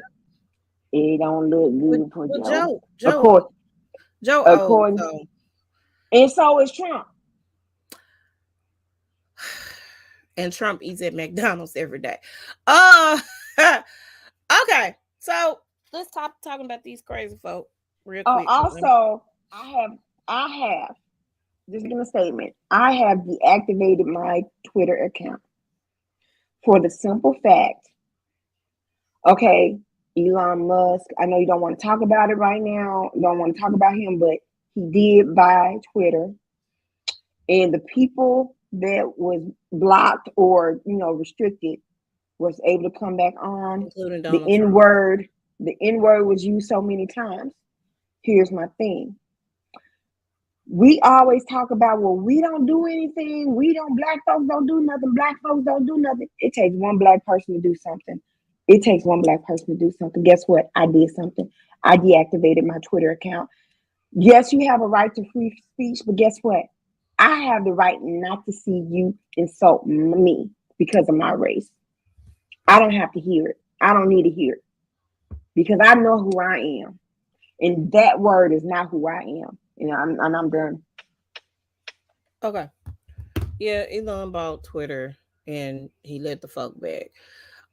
It don't look Joe? good for Well, Joe. Of Joe, course, Joe old, according, so and so is Trump. and Trump eats at McDonald's every day. Uh okay. So let's talking about these crazy folk real quick. Also, I have just gonna statement. I have deactivated my Twitter account for the simple fact. Okay, Elon Musk. I know you don't want to talk about it right now. You don't want to talk about him, but he did buy Twitter, and the people that was blocked or restricted was able to come back on. Including The Donald N Trump. word, the N word was used so many times. Here's my thing. We always talk about, well, we don't do anything. Black folks don't do nothing. Black folks don't do nothing. It takes one black person to do something. It takes one black person to do something. Guess what? I did something. I deactivated my Twitter account. Yes, you have a right to free speech, but guess what? I have the right not to see you insult me because of my race. I don't have to hear it. I don't need to hear it because I know who I am, and that word is not who I am. I'm done. Okay. Yeah, Elon bought Twitter and he let the fuck back.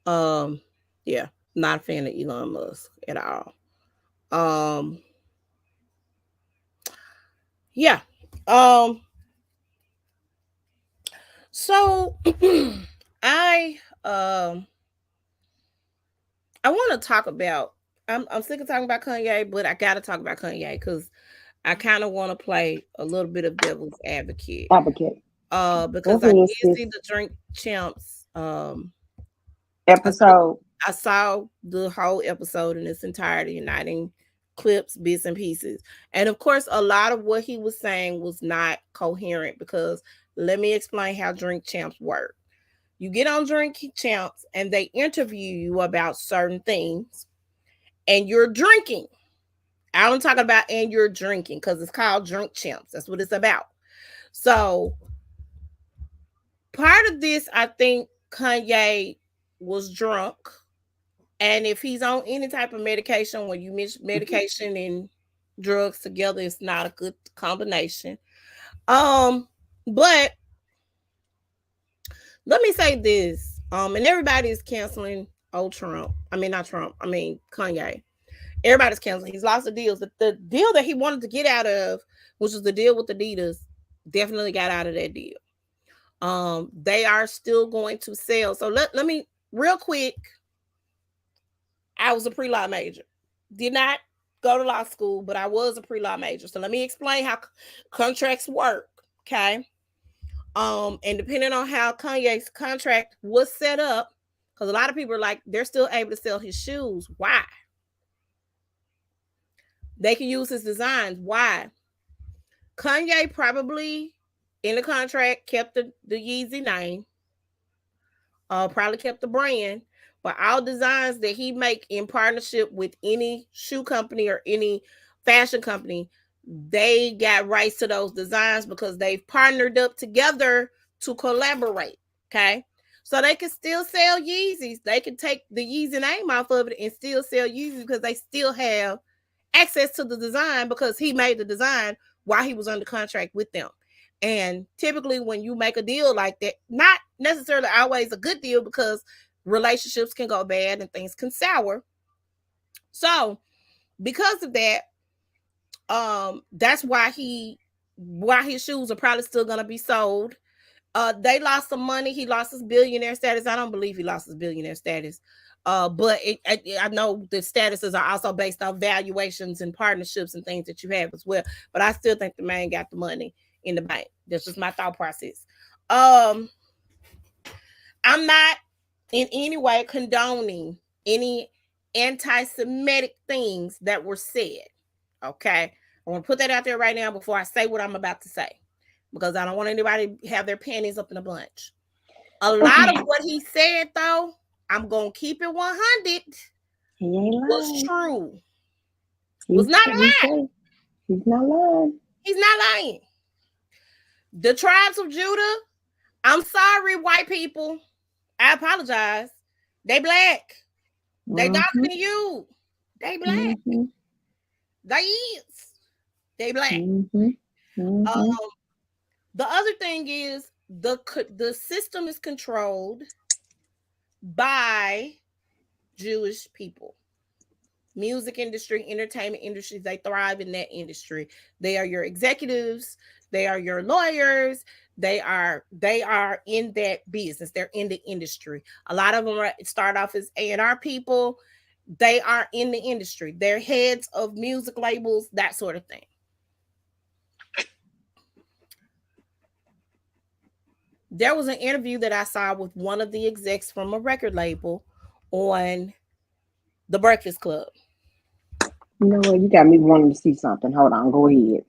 Um, yeah, not a fan of Elon Musk at all. Um, yeah. Um, so I um I want to talk about. I'm sick of talking about Kanye, but I gotta talk about Kanye because I kind of want to play a little bit of devil's advocate. Advocate. Go Because I ahead, did sis. see the Drink Champs. I saw, Episode. I saw the whole episode in its entirety, and I didn't clips, bits and pieces. And of course, a lot of what he was saying was not coherent because let me explain how Drink Champs work. You get on Drink Champs and they interview you about certain things, and you're drinking. I'm talking about, and you're drinking because it's called Drink Champs. That's what it's about. So part of this, I think Kanye was drunk. And if he's on any type of medication, when you mix medication and drugs together, it's not a good combination. Um, but let me say this. And everybody is canceling old Trump. I mean, not Trump. I mean Kanye. Everybody's canceling. He's lost the deals. The deal that he wanted to get out of, which was the deal with Adidas, definitely got out of that deal. They are still going to sell. So let me real quick. I was a pre-law major. Did not go to law school, but I was a pre-law major. So let me explain how contracts work. Okay. And depending on how Kanye's contract was set up, because a lot of people are like, they're still able to sell his shoes. Why? They can use his designs. Why? Kanye probably in the contract kept the Yeezy name, probably kept the brand, but all designs that he make in partnership with any shoe company or any fashion company, they got rights to those designs because they've partnered up together to collaborate. Okay. So they can still sell Yeezys. They can take the Yeezy name off of it and still sell Yeezys because they still have access to the design because he made the design while he was under contract with them. And typically, when you make a deal like that, not necessarily always a good deal because relationships can go bad and things can sour. So, because of that, that's why his shoes are probably still gonna be sold. They lost some money. He lost his billionaire status. I don't believe he lost his billionaire status. But I know the statuses are also based on valuations and partnerships and things that you have as well. But I still think the man got the money in the bank. That's just my thought process. Um, I'm not in any way condoning any anti-Semitic things that were said. Okay. I want to put that out there right now before I say what I'm about to say because I don't want anybody to have their panties up in a bunch. A lot Okay. of what he said, though, I'm going to keep it 100, He ain't was lying. true. Was He not a he lie. say he's not lying. He's not lying. The tribes of Judah, I'm sorry, white people. I apologize. They black. They darker Mm-hmm. than you. They black. Mm-hmm. They is. They black. Mm-hmm. Um, Mm-hmm. the other thing is the system is controlled by Jewish people. Music industry, entertainment industries, they thrive in that industry. They are your executives, they are your lawyers, they are in that business. They're in the industry. A lot of them start off as A&R people. They are in the industry. They're heads of music labels, that sort of thing. There was an interview that I saw with one of the execs from a record label on The Breakfast Club. You know what? You got me wanting to see something. Hold on. Go ahead.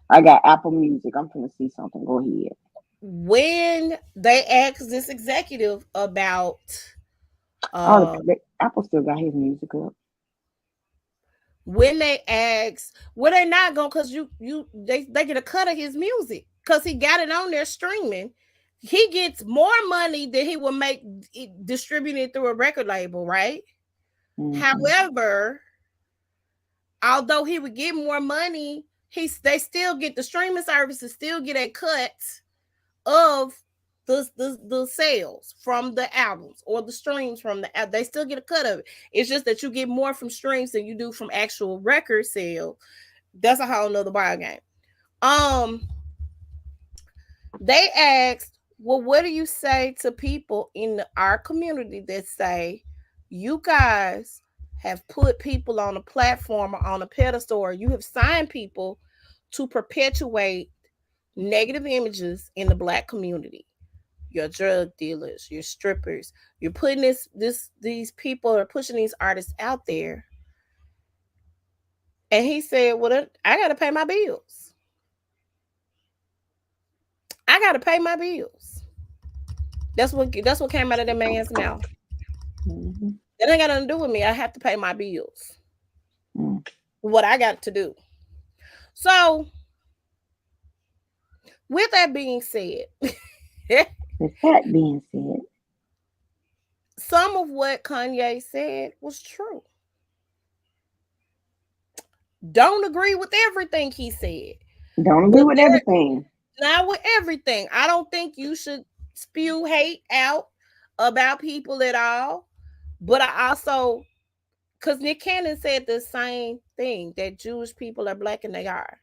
I got Apple Music. I'm finna see something. Go ahead. When they asked this executive about Oh, um Apple still got his music up. when they ask, well, they not going because they get a cut of his music because he got it on there streaming. He gets more money than he will make distributed through a record label, right? Mm-hmm. However, although he would get more money, they still get the streaming services still get a cut of the sales from the albums or the streams from the they still get a cut of it. It's just that you get more from streams than you do from actual record sale. That's a whole nother ball game. Um, they asked, well, what do you say to people in our community that say you guys have put people on a platform or on a pedestal, or you have signed people to perpetuate negative images in the Black community? Your drug dealers, your strippers, you're putting these people are pushing these artists out there. And he said, well, I got to pay my bills. I got to pay my bills. That's what came out of that man's mouth. Mm-hmm. That ain't got nothing to do with me. I have to pay my bills. Mm. What I got to do. So, with that being said, With that being said, some of what Kanye said was true. Don't agree with everything he said. don't agree But with everything. not with everything. I don't think you should spew hate out about people at all. But I also, because Nick Cannon said the same thing, that Jewish people are black, and they are.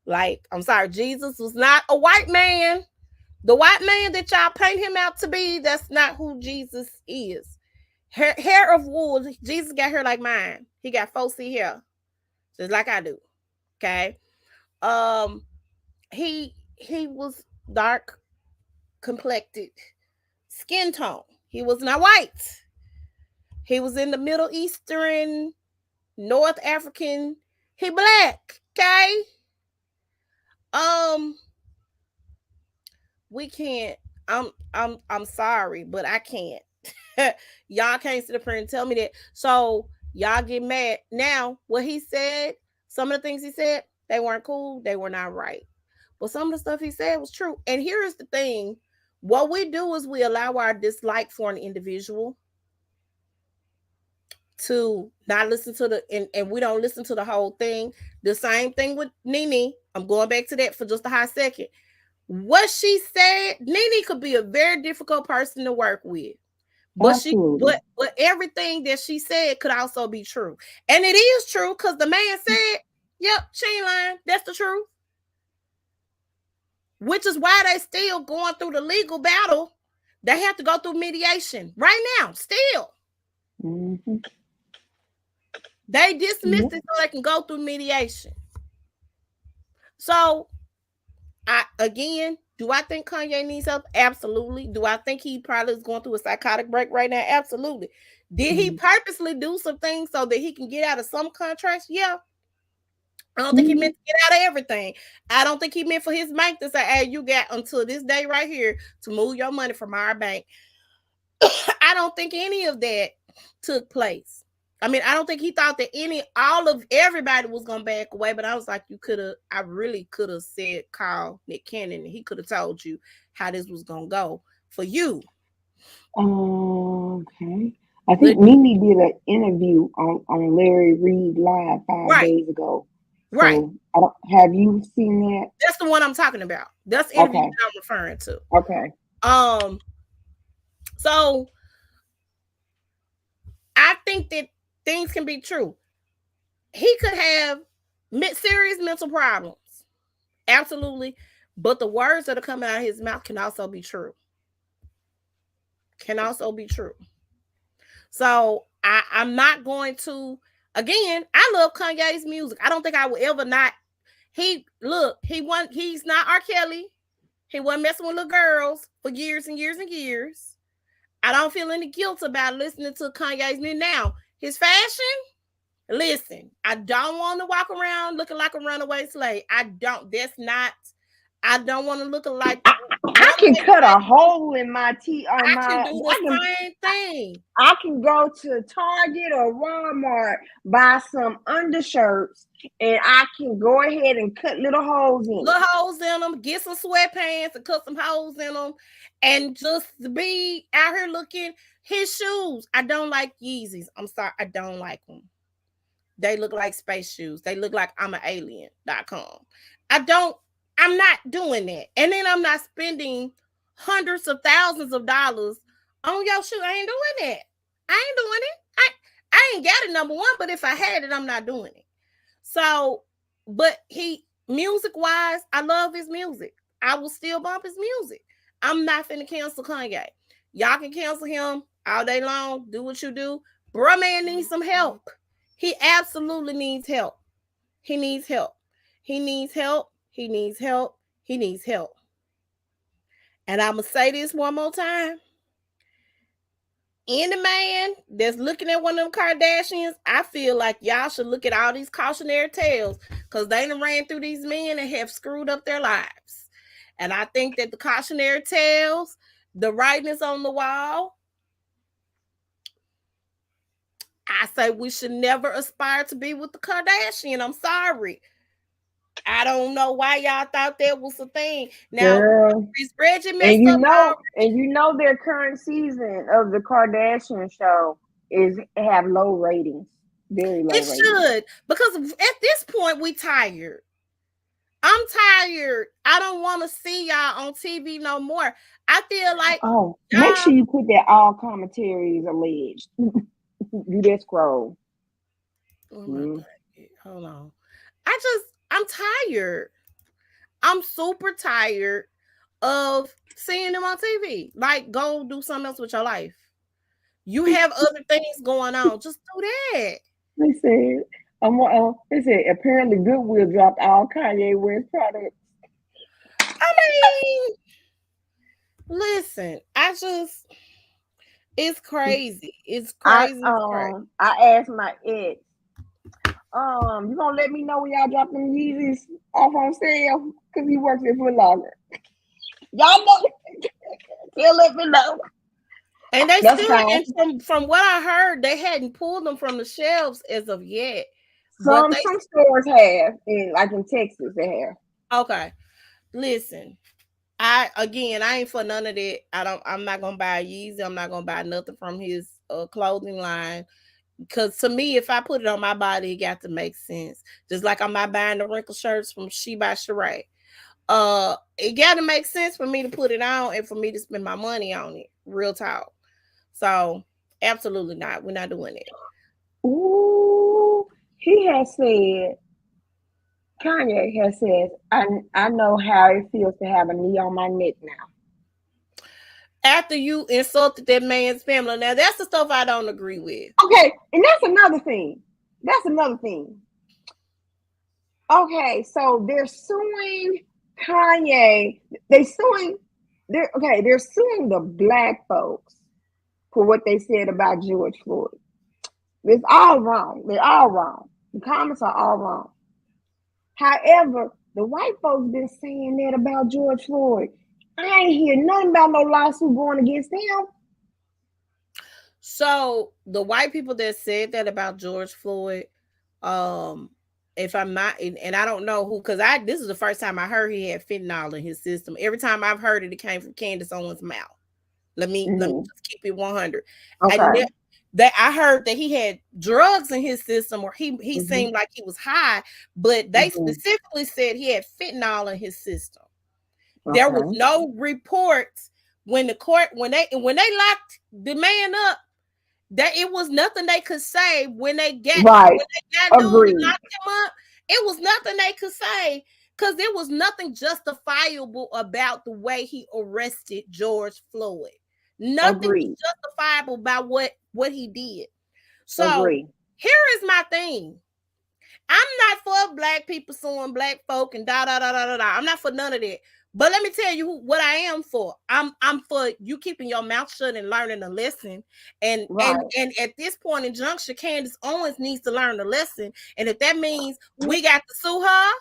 Like, I'm sorry, Jesus was not a white man. The white man that y'all paint him out to be, that's not who Jesus is. Hair of wool. Jesus got hair like mine. He got 4C hair, just like I do. Okay. Um, he was dark complected skin tone. He was not white. He was in the Middle Eastern, North African. He black. Okay. Um, we can't. I'm sorry, but I can't. Y'all can't sit up here and tell me that. So y'all get mad. Now, what he said, some of the things he said, they weren't cool. They were not right. But some of the stuff he said was true. And here is the thing. What we do is we allow our dislike for an individual to not listen to and we don't listen to the whole thing. The same thing with Nene. I'm going back to that for just a hot second. What she said, Nene could be a very difficult person to work with. Absolutely. But everything that she said could also be true. And it is true because the man said, yep, she ain't lying. That's the truth. Which is why they still going through the legal battle. They have to go through mediation right now, still. Mm-hmm. They dismissed it so they can go through mediation. So, do I think Kanye needs help? Absolutely. Do I think he probably is going through a psychotic break right now? Absolutely. Did he purposely do some things so that he can get out of some contracts? Yeah. I don't think he meant to get out of everything. I don't think he meant for his bank to say, hey, you got until this day right here to move your money from our bank. I don't think any of that took place. I mean, I don't think he thought that everybody was gonna back away, but I was like, I really could have said, call Nick Cannon, and he could have told you how this was gonna go for you. Okay. I think Mimi did an interview on Larry Reed Live 5 days ago. Right. So have you seen that? That's the one I'm talking about. That's the interview that I'm referring to. Okay. So I think that things can be true. He could have serious mental problems. Absolutely. But the words that are coming out of his mouth can also be true. So I'm not going to, again, I love Kanye's music. I don't think I will ever not. He's not R. Kelly. He wasn't messing with little girls for years and years and years. I don't feel any guilt about listening to Kanye's music now. His fashion, listen, I don't want to walk around looking like a runaway slave. I don't want to look like I One can black cut a lady, hole in my teeth on I can my. do the same thing. I can go to Target or Walmart, buy some undershirts, and I can go ahead and cut little holes in it. Little holes in them, get some sweatpants and cut some holes in them, and just be out here looking. His shoes, I don't like Yeezys. I'm sorry, I don't like them. They look like space shoes. They look like I'm an alien.com. I don't, I'm not doing that. And then I'm not spending hundreds of thousands of dollars on your shoe. I ain't doing that. I ain't doing it. I ain't got it, number one, but if I had it, I'm not doing it. So, but he, music wise, I love his music. I will still bump his music. I'm not finna cancel Kanye. Y'all can cancel him all day long. Do what you do. Bruh man needs some help. He absolutely needs help. He needs help. He needs help. He needs help. He needs help. And I'm going to say this one more time. Any man that's looking at one of them Kardashians, I feel like y'all should look at all these cautionary tales because they done ran through these men and have screwed up their lives. And I think that the cautionary tales, the writing is on the wall. I say we should never aspire to be with the Kardashian. I'm sorry. I don't know why y'all thought that was a thing. Now, Girl, is Reggie messed up? and you know their current season of the Kardashian show is have low ratings, very low It ratings. should, because at this point we tired. I'm tired. I don't want to see y'all on TV no more. I feel like Oh, make y'all. sure you put that all commentaries alleged. Do that scroll. Where my Mm. blanket? Hold on. I'm tired. I'm super tired of seeing them on TV. Like, go do something else with your life. You have other things going on. Just do that. They said, they said apparently Goodwill dropped all Kanye West products. I mean, listen, it's crazy. It's crazy. It's crazy. I asked my ex, you gonna let me know when y'all drop them Yeezys off on sale? Cause he works at Foot Locker. Y'all know, he'll let me know. And they That's still, fine. and from what I heard, they hadn't pulled them from the shelves as of yet. But Some stores have, in Texas, they have. okay. Listen, I ain't for none of that. I'm not gonna buy Yeezy. I'm not gonna buy nothing from his clothing line. Because to me, if I put it on my body, it got to make sense. Just like I'm not buying the wrinkle shirts from She by Sheree. It got to make sense for me to put it on and for me to spend my money on it. Real talk. So absolutely not. We're not doing it. Ooh, he has said, Kanye has said, I know how it feels to have a knee on my neck now. After you insulted that man's family, now that's the stuff I don't agree with. Okay, and that's another thing. That's another thing. Okay, so they're suing Kanye. They're suing the black folks for what they said about George Floyd. It's all wrong. They're all wrong. The comments are all wrong. However, the white folks been saying that about George Floyd. I ain't hear nothing about no lawsuit going against him. So the white people that said that about George Floyd, if I'm not, and I don't know who, because this is the first time I heard he had fentanyl in his system. Every time I've heard it, it came from Candace Owens' mouth. Let me just keep it 100. Okay. That I heard that he had drugs in his system, or he seemed like he was high, but they specifically said he had fentanyl in his system. Okay. There was no reports when the court when they locked the man up, that it was nothing they could say when they got right. dude and locked him up. It was nothing they could say because there was nothing justifiable about the way he arrested George Floyd. Nothing was justifiable about what he did. So here is my thing. I'm not for black people suing black folk and da da da da da. I'm not for none of that. But let me tell you what I am for. I'm for you keeping your mouth shut and learning a lesson. And at this point in juncture, Candace Owens needs to learn a lesson. And if that means we got to sue her,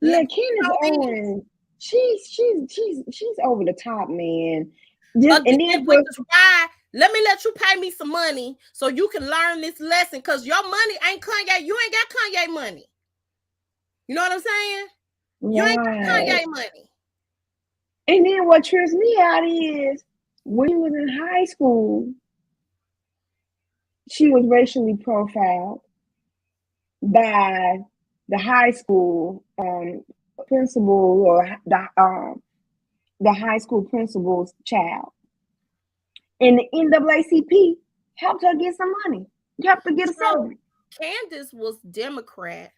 yeah, Candace Owens, she's over the top, man. Just and then Again, which is why let me let you pay me some money so you can learn this lesson, because your money ain't Kanye. You ain't got Kanye money. You know what I'm saying? You ain't got right. Kanye money. And then what trips me out is when she was in high school, she was racially profiled by the high school principal or the high school principal's child. And the NAACP helped her get some money, helped her get a So settlement. Candace was Democrat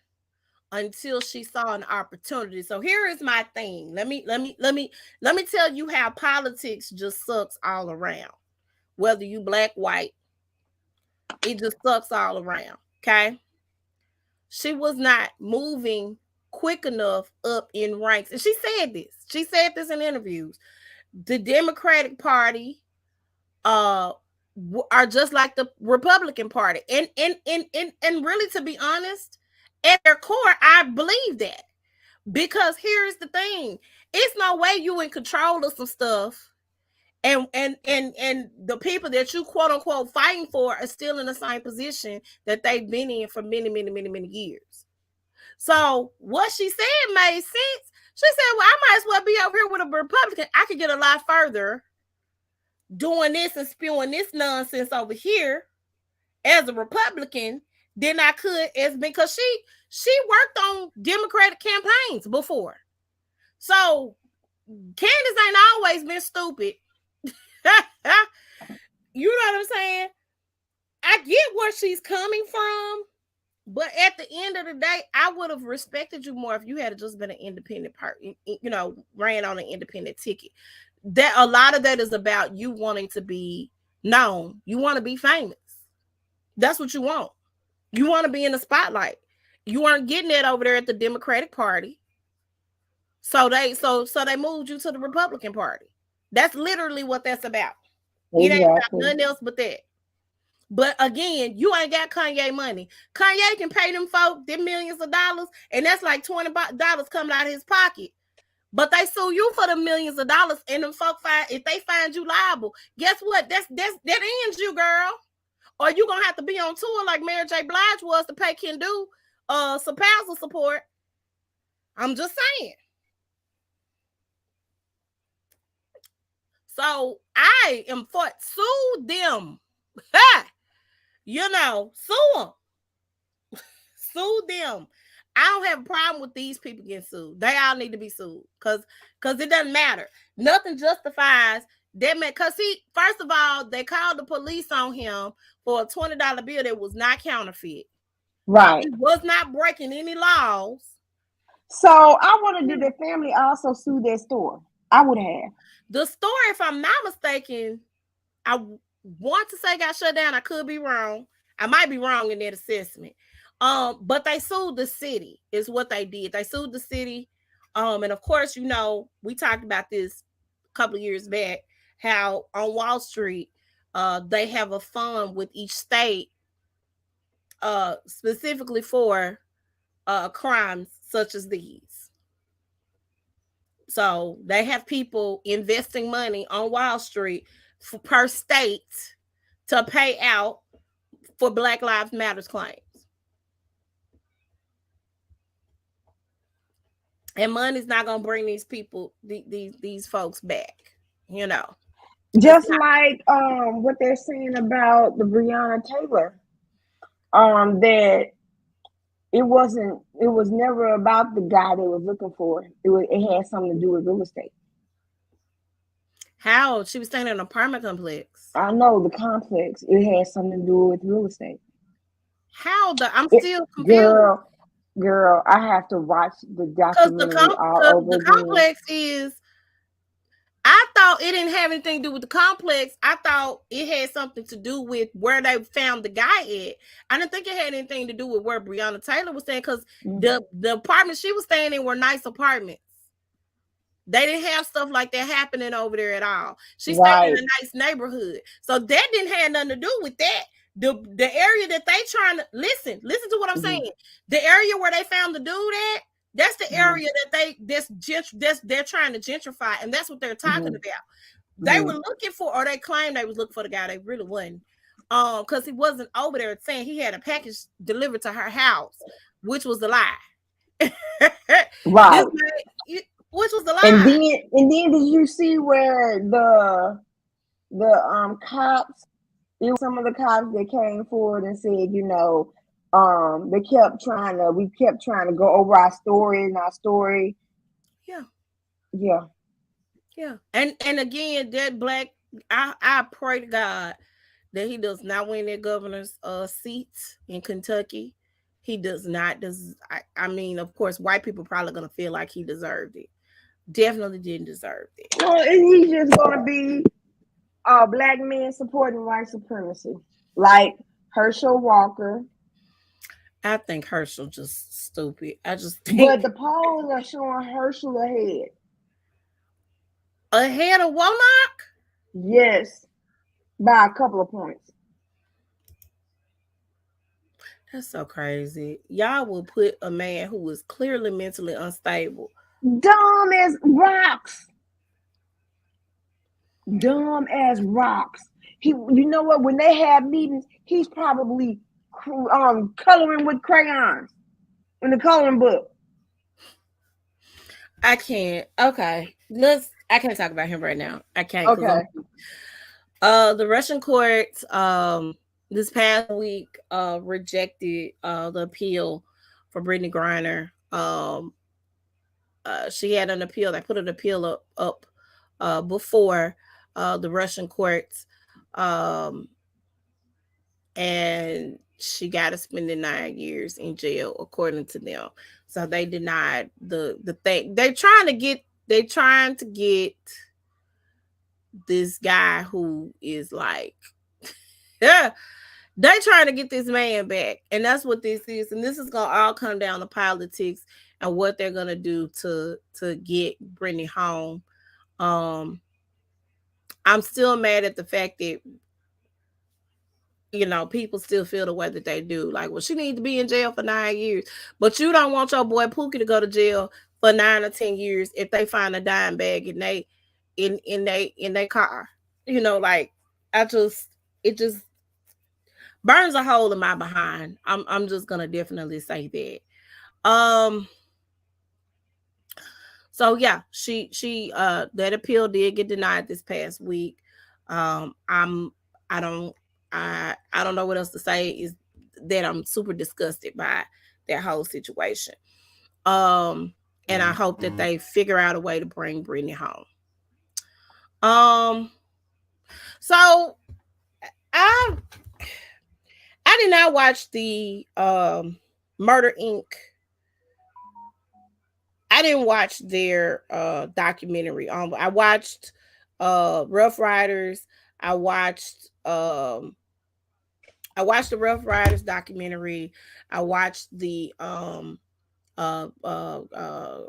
until she saw an opportunity. So here is my thing. Let me tell you how politics just sucks all around. Whether you black, white, it just sucks all around. Okay. She was not moving quick enough up in ranks. And she said this. She said this in interviews. The Democratic Party are just like the Republican Party. And really, to be honest, at their core, I believe that. Because here's the thing. It's no way you in control of some stuff and the people that you quote unquote fighting for are still in the same position that they've been in for many years. So what she said made sense. She said, well, I might as well be over here with a Republican. I could get a lot further doing this and spewing this nonsense over here as a Republican than I could as, because she worked on Democratic campaigns before. So Candace ain't always been stupid. You know what I'm saying? I get where she's coming from, but at the end of the day, I would have respected you more if you had just been an independent person, ran on an independent ticket. That a lot of that is about you wanting to be known. You want to be famous. That's what you want. You want to be in the spotlight. You aren't getting that over there at the Democratic Party. So they moved you to the Republican Party. That's literally what that's about. It ain't about Exactly. nothing else but that. But again, you ain't got Kanye money. Kanye can pay them folk them millions of dollars, and that's like $20 coming out of his pocket. But they sue you for the millions of dollars, and them folk if they find you liable, guess what? That ends you, girl. Or you gonna have to be on tour like Mary J. Blige was to pay Kendu some spousal support. I'm just saying. So I am for sue them. Sue them. Sue them. I don't have a problem with these people getting sued. They all need to be sued because it doesn't matter. Nothing justifies that man. Because first of all, they called the police on him for a $20 bill that was not counterfeit. Right. He was not breaking any laws. So I wanted to. The family also sue their store. I would have. The store, if I'm not mistaken, I want to say got shut down. I could be wrong. I might be wrong in that assessment. But they sued the city, is what they did. They sued the city. And of course, we talked about this a couple of years back, how on Wall Street, they have a fund with each state, specifically for crimes such as these. So they have people investing money on Wall Street per state to pay out for Black Lives Matters claims. And money's not gonna bring these people, these folks back. Just like what they're saying about the Breonna Taylor, that it was never about the guy they was looking for. It had something to do with real estate. How? She was staying in an apartment complex. I know the complex. It had something to do with real estate. How? I'm still confused. Girl, I have to watch the documentary all over again. The complex is, I thought it didn't have anything to do with the complex. I thought it had something to do with where they found the guy at. I didn't think it had anything to do with where Breonna Taylor was staying, because the apartments she was staying in were nice apartments. They didn't have stuff like that happening over there at all. She stayed in a nice neighborhood. So that didn't have nothing to do with that. The area that they trying to listen to what I'm saying. The area where they found the dude at, That's the Mm-hmm. area that's they're trying to gentrify, and that's what they're talking Mm-hmm. about. They Mm-hmm. were looking for, or they claimed they was looking for the guy. They really wasn't, because he wasn't over there saying he had a package delivered to her house, which was a lie. This Right. man, which was a And lie. then did you see where the cops, it was some of the cops that came forward and said, we kept trying to go over our story and our story. Yeah, Yeah. yeah. And again, that black, I pray to God that he does not win that governor's seat in Kentucky. He does not. I mean, of course, white people probably gonna feel like he deserved it. Definitely didn't deserve it. Well, is he just gonna be black men supporting white supremacy? Like Herschel Walker. I think Herschel just stupid. I just But think the polls are showing Herschel ahead of Womack. yes, by a couple of points. That's so crazy. Y'all will put a man who is clearly mentally unstable. Dumb as rocks. Dumb as rocks. You know what? When they have meetings, he's probably coloring with crayons in the coloring book. I can't. Okay, I can't talk about him right now. I can't because Okay. the Russian court this past week rejected the appeal for Brittany Griner. She had an appeal. They put an appeal up before the Russian courts, um, and she got to spend the 9 years in jail, according to them. So they denied the thing. They're trying to get this guy who is like, yeah, they trying to get this man back, and that's what this is. And this is gonna all come down to politics and what they're gonna do to get Brittany home. Um, I'm still mad at the fact that people still feel the way that they do. Like, well, she needs to be in jail for 9 years, but you don't want your boy Pookie to go to jail for 9 or 10 years if they find a dime bag in their car. Like it just burns a hole in my behind. I'm just gonna definitely say that. So yeah, she that appeal did get denied this past week. I don't I don't know what else to say, is that I'm super disgusted by that whole situation. And I hope that they figure out a way to bring Brittany home. Um so I I did not watch the Murder Inc. I didn't watch their documentary. I watched Rough Riders. I watched the Rough Riders documentary. I watched the uh uh uh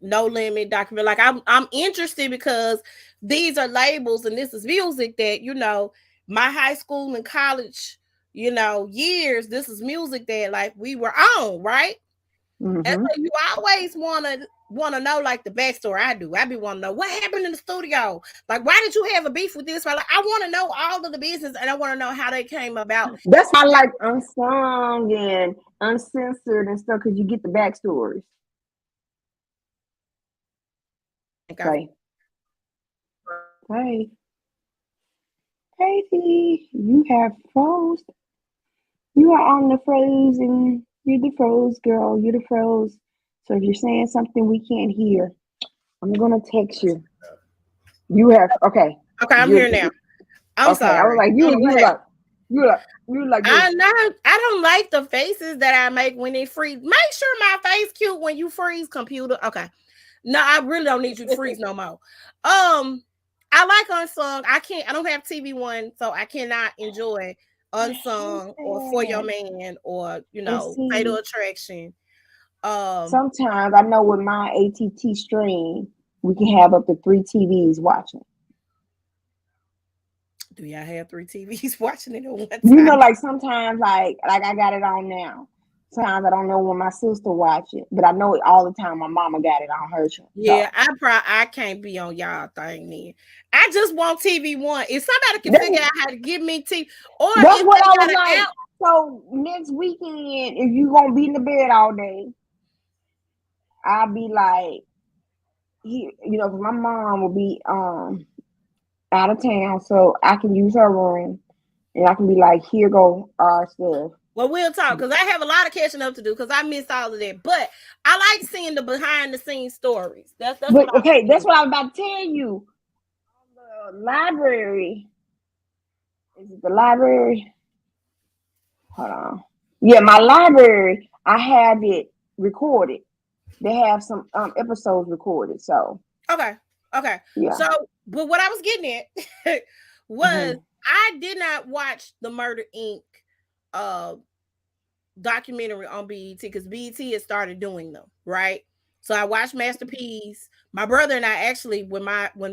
No Limit documentary. Like, I'm interested because these are labels and this is music that, my high school and college, years, this is music that like we were on, right? And Mm-hmm. so you always wanna know like the backstory. I do. I be wanna know what happened in the studio. Like, why did you have a beef with this? Like, I want to know all of the business, and I want to know how they came about. That's why I like unsung and uncensored and stuff, because you get the backstories. Okay. Hey. Katie, you have froze. You are on the froze, and you're the froze girl. You're the froze. So if you're saying something we can't hear, I'm gonna text you. You have okay. Okay, I'm You here now. I'm okay? I was sorry. like you like this. I don't like the faces that I make when it freeze. Make sure my face cute when you freeze, computer. Okay. No, I really don't need you to freeze no more. I like Unsung. I don't have TV One, so I cannot enjoy Unsung or For Your Man or And Fatal see, Attraction. sometimes I know with my ATT stream, we can have up to 3 TVs watching. Do y'all have 3 TVs watching it at one You know, time? like sometimes, like I got it on now. Sometimes I don't know when my sister watch it, but I know it all the time. My mama got it on her show. Yeah, So I can't be on y'all thing then. I just want TV1. If somebody can that's figure out how to give me TV, or that's if what they I got was an like. app. So next weekend, if you gonna be in the bed all day, I'll be like, cause my mom will be out of town, so I can use her room, and I can be like, here go our stuff. Well, we'll talk because I have a lot of catching up to do because I missed all of that. But I like seeing the behind the scenes stories. That's what But I okay, like. that's what I was about to tell you. The library. Is it the library? Hold on. Yeah, my library. I have it recorded. They have some episodes recorded. So Okay. Okay. yeah. So, but what I was getting at was Hmm. I did not watch the Murder Inc. uh documentary on BET because BET has started doing them, right? So I watched Master P's. My brother and I actually, when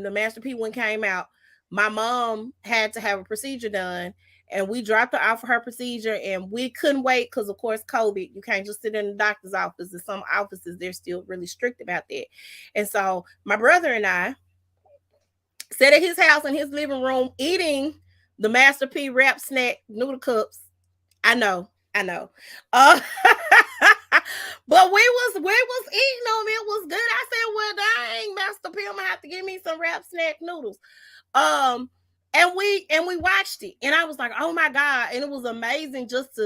the Master P one came out, my mom had to have a procedure done, and we dropped her off for her procedure, and we couldn't wait because, of course, COVID. You can't just sit in the doctor's office. In some offices, they're still really strict about that. And so my brother and I sat at his house in his living room eating the Master P wrap snack noodle cups. I know. Uh, but we was eating them. It was good. I said, well, dang, Master P, I'm gonna have to give me some wrap snack noodles. Um, and we watched it, and I was like, oh my god, and it was amazing just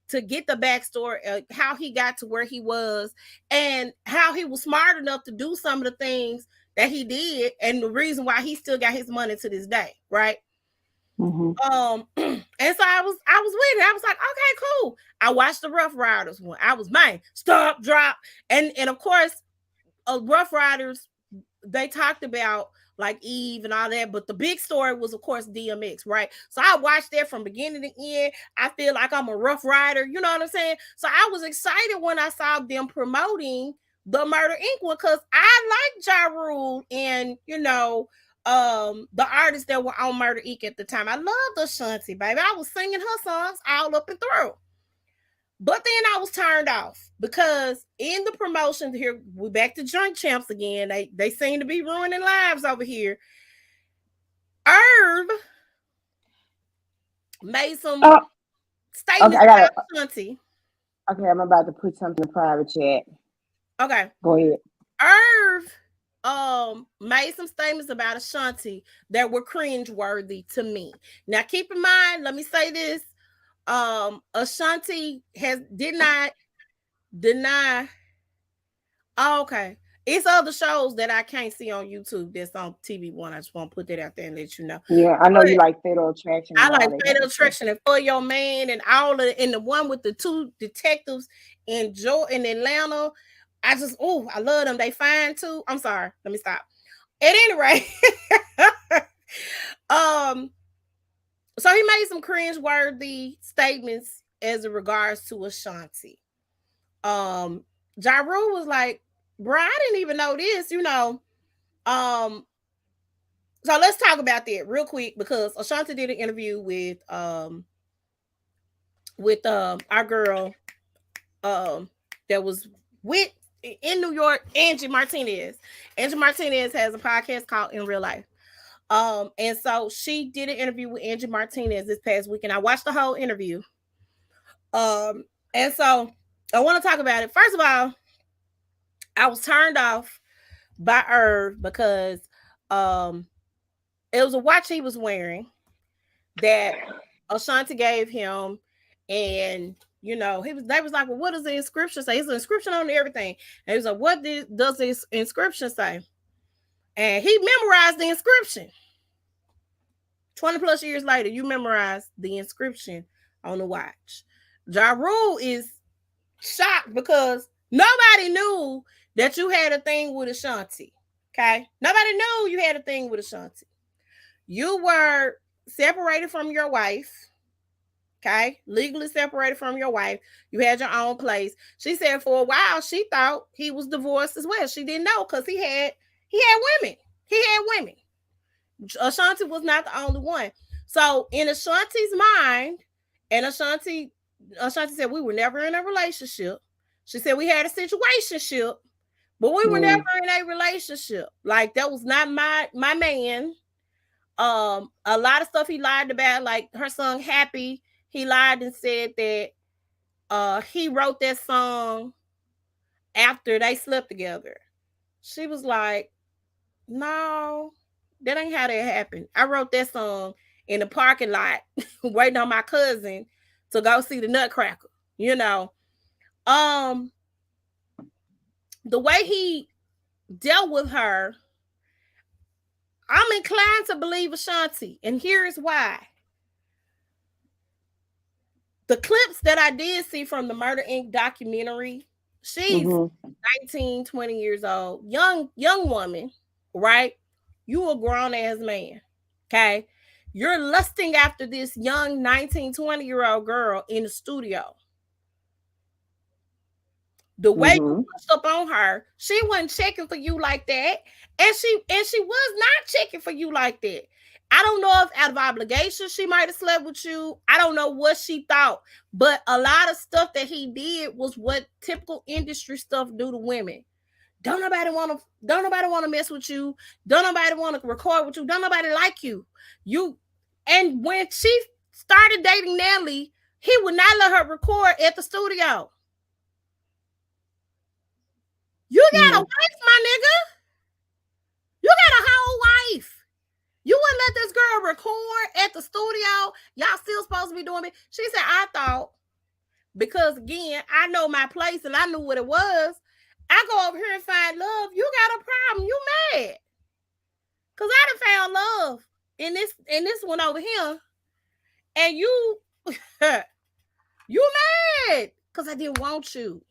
to get the backstory, how he got to where he was, and how he was smart enough to do some of the things that he did, and the reason why he still got his money to this day, right? Hmm. And so I was with it. I was like, okay, cool. I watched the Rough Riders one. I was man, stop, drop, and of course, Rough Riders, they talked about like Eve and all that, but the big story was, of course, DMX, right? So I watched that from beginning to end. I feel like I'm a Rough Rider, you know what I'm saying? So I was excited when I saw them promoting the Murder Inc. one because I like Ja Rule and the artists that were on Murder Inc. at the time. I loved Ashanti, baby. I was singing her songs all up and through. But then I was turned off because in the promotion here, we're back to Drink Champs again. They seem to be ruining lives over here. Irv made some Oh, okay. statements I got it. about Ashanti. Okay, I'm about to put something in the private chat. Okay. Go ahead. Irv made some statements about Ashanti that were cringe worthy to me. Now keep in mind, let me say this. Ashanti did not deny. Oh, okay. It's other shows that I can't see on YouTube that's on TV1. I just want to put that out there and let you know. Yeah, I know But you like Fatal Attraction I and like all that kind Fatal of stuff. Attraction and For Your Man and all of and the one with the two detectives in Atlanta. I love them. They fine too. I'm sorry. Let me stop. At any rate, um, so he made some cringe-worthy statements as it regards to Ashanti. Ja Rule was like, bro, I didn't even know this. Um, so let's talk about that real quick because Ashanti did an interview with our girl that was with in New York, Angie Martinez. Angie Martinez has a podcast called In Real Life. And so she did an interview with Angie Martinez this past week, and I watched the whole interview. And so I want to talk about it. First of all, I was turned off by Irv because um it was a watch he was wearing that Ashanti gave him, and they was like, well, what does the inscription say? It's an inscription on everything. And he was like, what does this inscription say? And he memorized the inscription. 20 plus years later, you memorize the inscription on the watch. Ja Rule is shocked because nobody knew that you had a thing with Ashanti. Okay? Nobody knew you had a thing with Ashanti. You were separated from your wife. Okay, legally separated from your wife. You had your own place. She said for a while she thought he was divorced as well. She didn't know because he had women. He had women. Ashanti was not the only one. So in Ashanti's mind, and Ashanti Ashanti said we were never in a relationship. She said we had a situationship, but we were never in a relationship. Like that was not my man. A lot of stuff he lied about, like her song Happy. He lied and said that he wrote that song after they slept together. She was like, no, that ain't how that happened. I wrote that song in the parking lot waiting on my cousin to go see the Nutcracker. You know, um, the way he dealt with her, I'm inclined to believe Ashanti, and here is why. The clips that I did see from the Murder Inc. documentary, she's 19, 20 years old, young woman, right? You a grown ass man, okay? You're lusting after this young 19, 20-year-old girl in the studio. The way you pushed up on her, she wasn't checking for you like that, and she was not checking for you like that. I don't know if out of obligation she might have slept with you. I don't know what she thought, but a lot of stuff that he did was what typical industry stuff do to women. Don't nobody want to mess with you. Don't nobody want to record with you. Don't nobody like you. And when she started dating Nelly, he would not let her record at the studio. You got a wife, my nigga. You got a whole wife. You wouldn't let this girl record at the studio. Y'all still supposed to be doing it. She said, I thought, because again, I know my place and I knew what it was. I go over here and find love. You got a problem. You mad. Because I done found love in this one over here. And you, you mad. Because I didn't want you.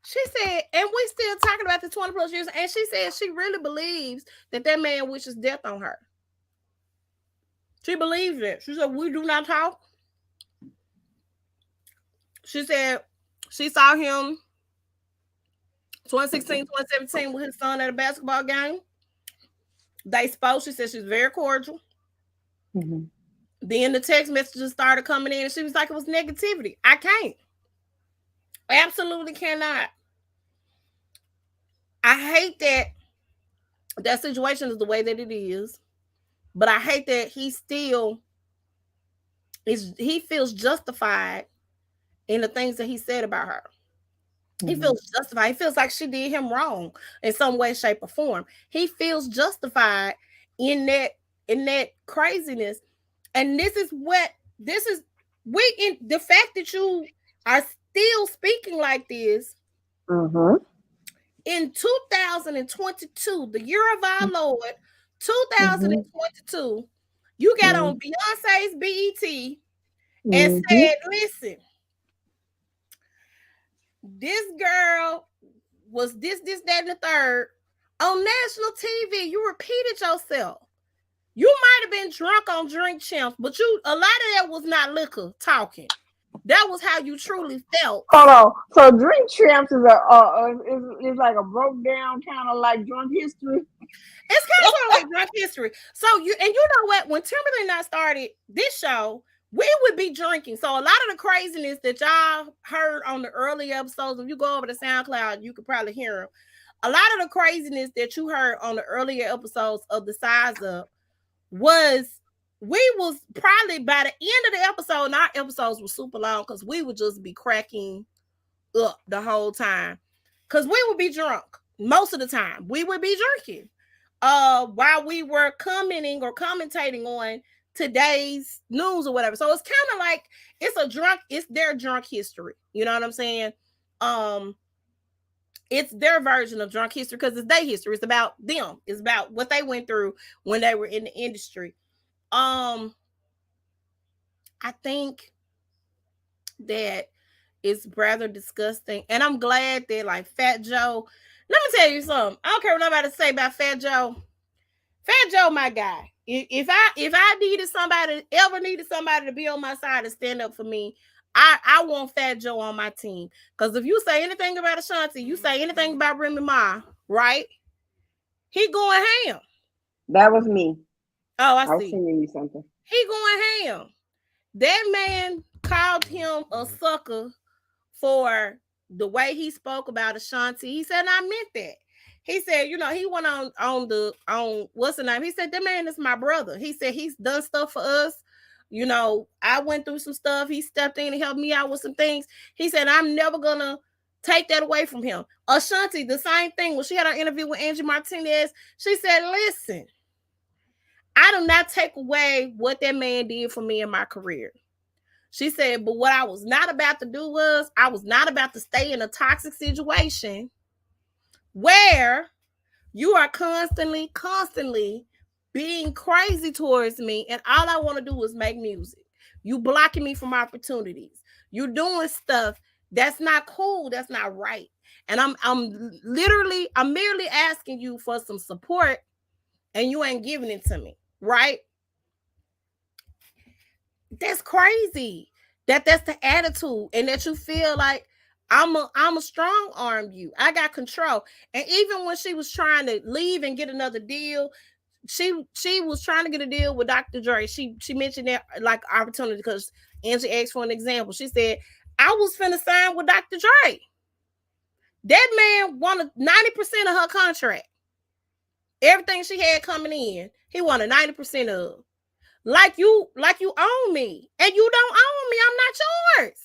She said, and we still talking about the 20 plus years, and she said she really believes that man wishes death on her. She believes it. She said, we do not talk. She said she saw him 2016, 2017 with his son at a basketball game. They spoke. She said she's very cordial. Then the text messages started coming in, and she was like, it was negativity. I can't. Absolutely cannot. I hate that situation is the way that it is, but I hate that he feels justified in the things that he said about her. He feels justified. He feels like she did him wrong in some way, shape, or form. He feels justified in that craziness. And this is the fact that you are still speaking like this. In 2022, the year of our Lord, 2022, you got on Beyonce's BET and said, listen, this girl was this, that, and the third on national TV. You repeated yourself. You might have been drunk on Drink Champs, but a lot of that was not liquor talking. That was how you truly felt. Hold on. So Drink Champs is is like a broke down kind of like drunk history. It's kind of like drunk history. So you know what? When Timberland and I started this show, we would be drinking. So a lot of the craziness that y'all heard on the early episodes, if you go over to SoundCloud, you could probably hear them. A lot of the craziness that you heard on the earlier episodes of The Size Up was probably by the end of the episode, and our episodes were super long because we would just be cracking up the whole time. Because we would be drunk most of the time. We would be drinking while we were commenting or commentating on today's news or whatever. So it's kind of like it's their drunk history. You know what I'm saying? It's their version of drunk history because it's their history. It's about them. It's about what they went through when they were in the industry. I think that it's rather disgusting, and I'm glad that like Fat Joe. Let me tell you something. I don't care what nobody say about Fat Joe. Fat Joe, my guy. If I ever needed somebody to be on my side and stand up for me, I want Fat Joe on my team. Because if you say anything about Ashanti, you say anything about Remy Ma, right? He going ham. That was me. Oh, I was see. sending you something. He going ham. That man called him a sucker for the way he spoke about Ashanti. He said, and I meant that. He said, he went on what's the name? He said, that man is my brother. He said he's done stuff for us. I went through some stuff. He stepped in and helped me out with some things. He said, I'm never gonna take that away from him. Ashanti, the same thing. When she had her interview with Angie Martinez, she said, listen, I do not take away what that man did for me in my career. She said, but what I was not about to do was I was not about to stay in a toxic situation where you are constantly being crazy towards me. And all I want to do is make music. You blocking me from opportunities. You doing stuff that's not cool. That's not right. And I'm merely asking you for some support and you ain't giving it to me. Right? That's crazy. That's the attitude, and that you feel like I'm a strong arm you. I got control. And even when she was trying to leave and get another deal, she was trying to get a deal with Dr. Dre. She mentioned that like opportunity because Angie asked for an example. She said, I was finna sign with Dr. Dre. That man wanted 90% of her contract. Everything she had coming in, he wanted 90% of. Like you own me, and you don't own me. I'm not yours.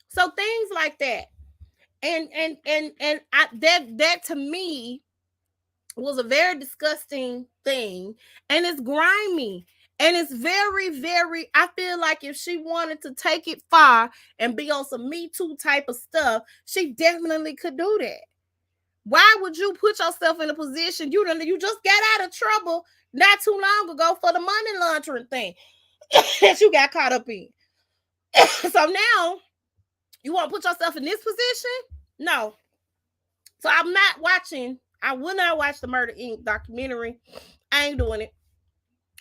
So things like that, that to me was a very disgusting thing, and it's grimy, and it's very, very. I feel like if she wanted to take it far and be on some Me Too type of stuff, she definitely could do that. Why would you put yourself in a position you just got out of trouble not too long ago for the money laundering thing that you got caught up in? So now you want to put yourself in this position? No. So I'm not watching. I will not watch the Murder Inc. documentary. I ain't doing it.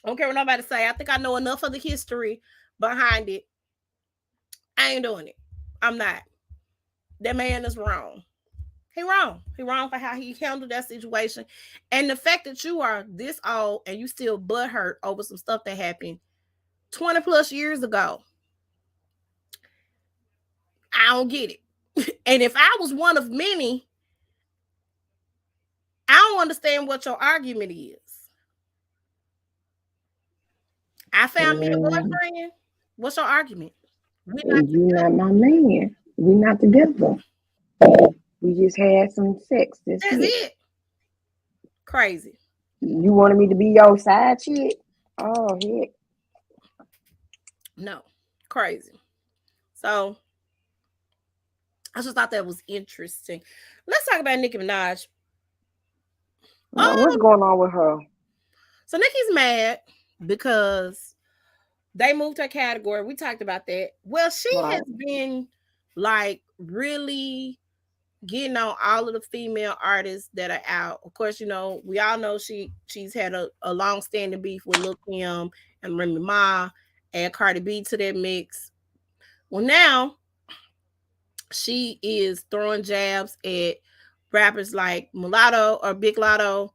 I don't care what nobody say. I think I know enough of the history behind it. I ain't doing it. I'm not. That man is wrong. He wrong. He wrong for how he handled that situation. And the fact that you are this old and you still butthurt over some stuff that happened 20 plus years ago. I don't get it. And if I was one of many, I don't understand what your argument is. I found me a boyfriend. What's your argument? You're not my man. We're not together. We just had some sex. That's it. it. Crazy. You wanted me to be your side chick? Oh heck. No. Crazy. So I just thought that was interesting. Let's talk about Nicki Minaj. What's going on with her? So Nicki's mad because they moved her category. We talked about that. Well, she has been like really getting on all of the female artists that are out. Of course, we all know she's had a long-standing beef with Lil Kim and Remy Ma, add Cardi B to that mix. Well, now she is throwing jabs at rappers like Mulatto or Big Lotto,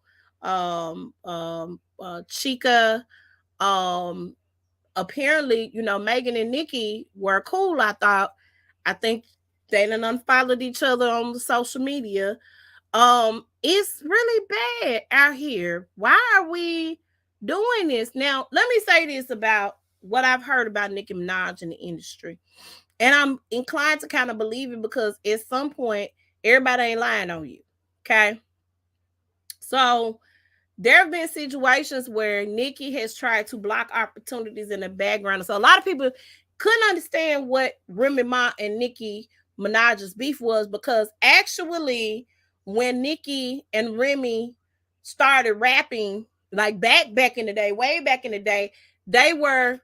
Chica. Apparently, Megan and Nikki were cool. I think they done unfollowed each other on the social media. It's really bad out here. Why are we doing this? Now, let me say this about what I've heard about Nicki Minaj in the industry. And I'm inclined to kind of believe it because at some point, everybody ain't lying on you. Okay. So there have been situations where Nikki has tried to block opportunities in the background. So a lot of people couldn't understand what Remy Ma and Nicki Minaj's beef was, because actually when Nikki and Remy started rapping, like back in the day, way back in the day, they were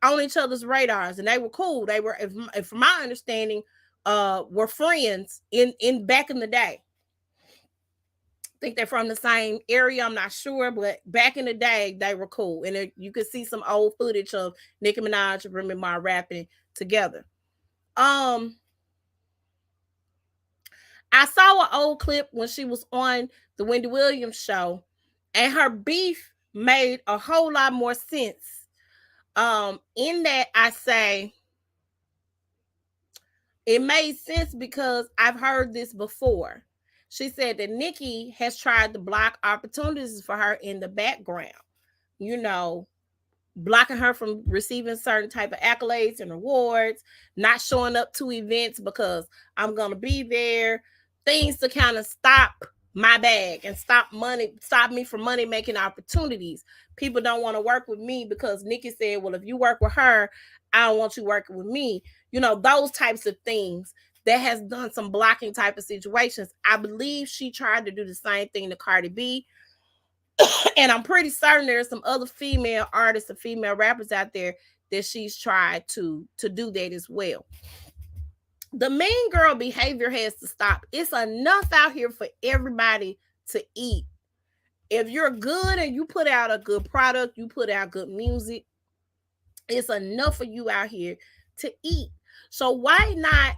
on each other's radars and they were cool. They were, if from my understanding, were friends in back in the day. I think they're from the same area. I'm not sure, but back in the day, they were cool. And you could see some old footage of Nicki Minaj and Remy Ma rapping together. I saw an old clip when she was on the Wendy Williams show, and her beef made a whole lot more sense In that I say it made sense because I've heard this before. She said that Nikki has tried to block opportunities for her in the background. You know, blocking her from receiving certain type of accolades and awards, not showing up to events because I'm gonna be there, things to kind of stop my bag and stop me from money making opportunities. People don't want to work with me because Nikki said, well, if you work with her, I don't want you working with me. You know, those types of things that has done some blocking type of situations. I believe she tried to do the same thing to Cardi B, and I'm pretty certain there's some other female artists and female rappers out there that she's tried to do that as well. The mean girl behavior has to stop. It's enough out here for everybody to eat. If you're good and you put out a good product, you put out good music, it's enough for you out here to eat. So why not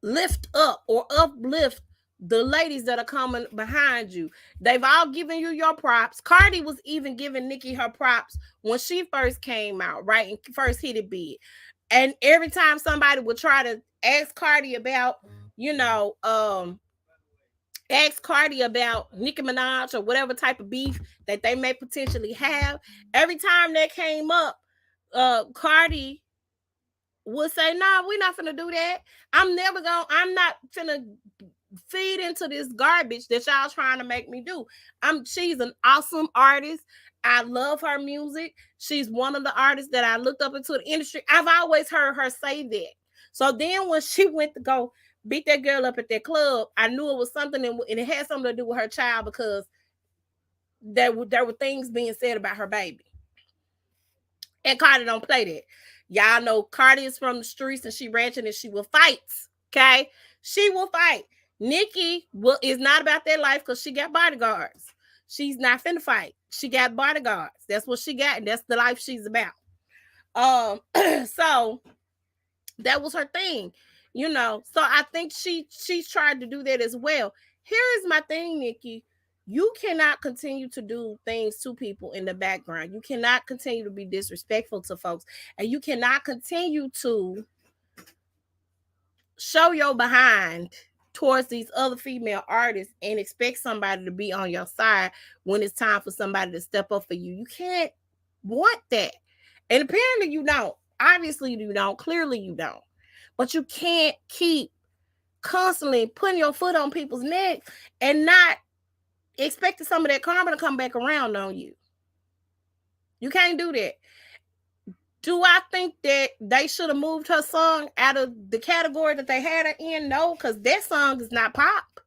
lift up or uplift the ladies that are coming behind you? They've all given you your props. Cardi was even giving Nikki her props when she first came out, right? And first hit it big. And every time somebody would try to ask Cardi about, you know, ask Cardi about Nicki Minaj or whatever type of beef that they may potentially have, every time that came up, Cardi would say, "Nah, we're not finna do that. I'm not finna feed into this garbage that y'all trying to make me do." She's an awesome artist. I love her music. She's one of the artists that I looked up into the industry. I've always heard her say that. So then when she went to go beat that girl up at that club, I knew it was something, and it had something to do with her child because there were things being said about her baby. And Cardi don't play that. Y'all know Cardi is from the streets and she ratchet and she will fight. Okay? She will fight. Nikki is not about that life because she got bodyguards. She's not finna fight. She got bodyguards. That's what she got, and that's the life she's about. So that was her thing, you know. So I think she's tried to do that as well. Here is my thing, Nikki. You cannot continue to do things to people in the background. You cannot continue to be disrespectful to folks, and you cannot continue to show your behind towards these other female artists and expect somebody to be on your side when it's time for somebody to step up for you. You can't want that. And apparently you don't. Obviously you don't. Clearly you don't. But you can't keep constantly putting your foot on people's neck and not expecting some of that karma to come back around on you. You can't do that. Do I think that they should have moved her song out of the category that they had her in? No, because that song is not pop.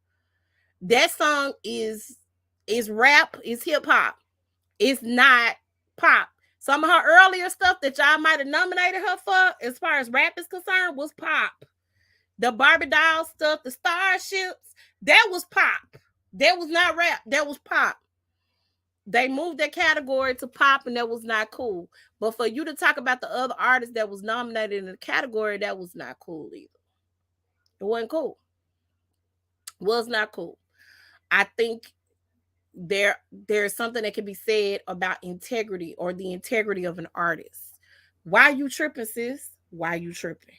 That song is rap, is hip hop. It's not pop. Some of her earlier stuff that y'all might have nominated her for, as far as rap is concerned, was pop. The Barbie doll stuff, the Starships, that was pop. That was not rap. That was pop. They moved that category to pop, and that was not cool. But for you to talk about the other artists that was nominated in the category, that was not cool either. It wasn't cool. It was not cool. I think there's something that can be said about integrity or the integrity of an artist. Why you tripping, sis? Why you tripping?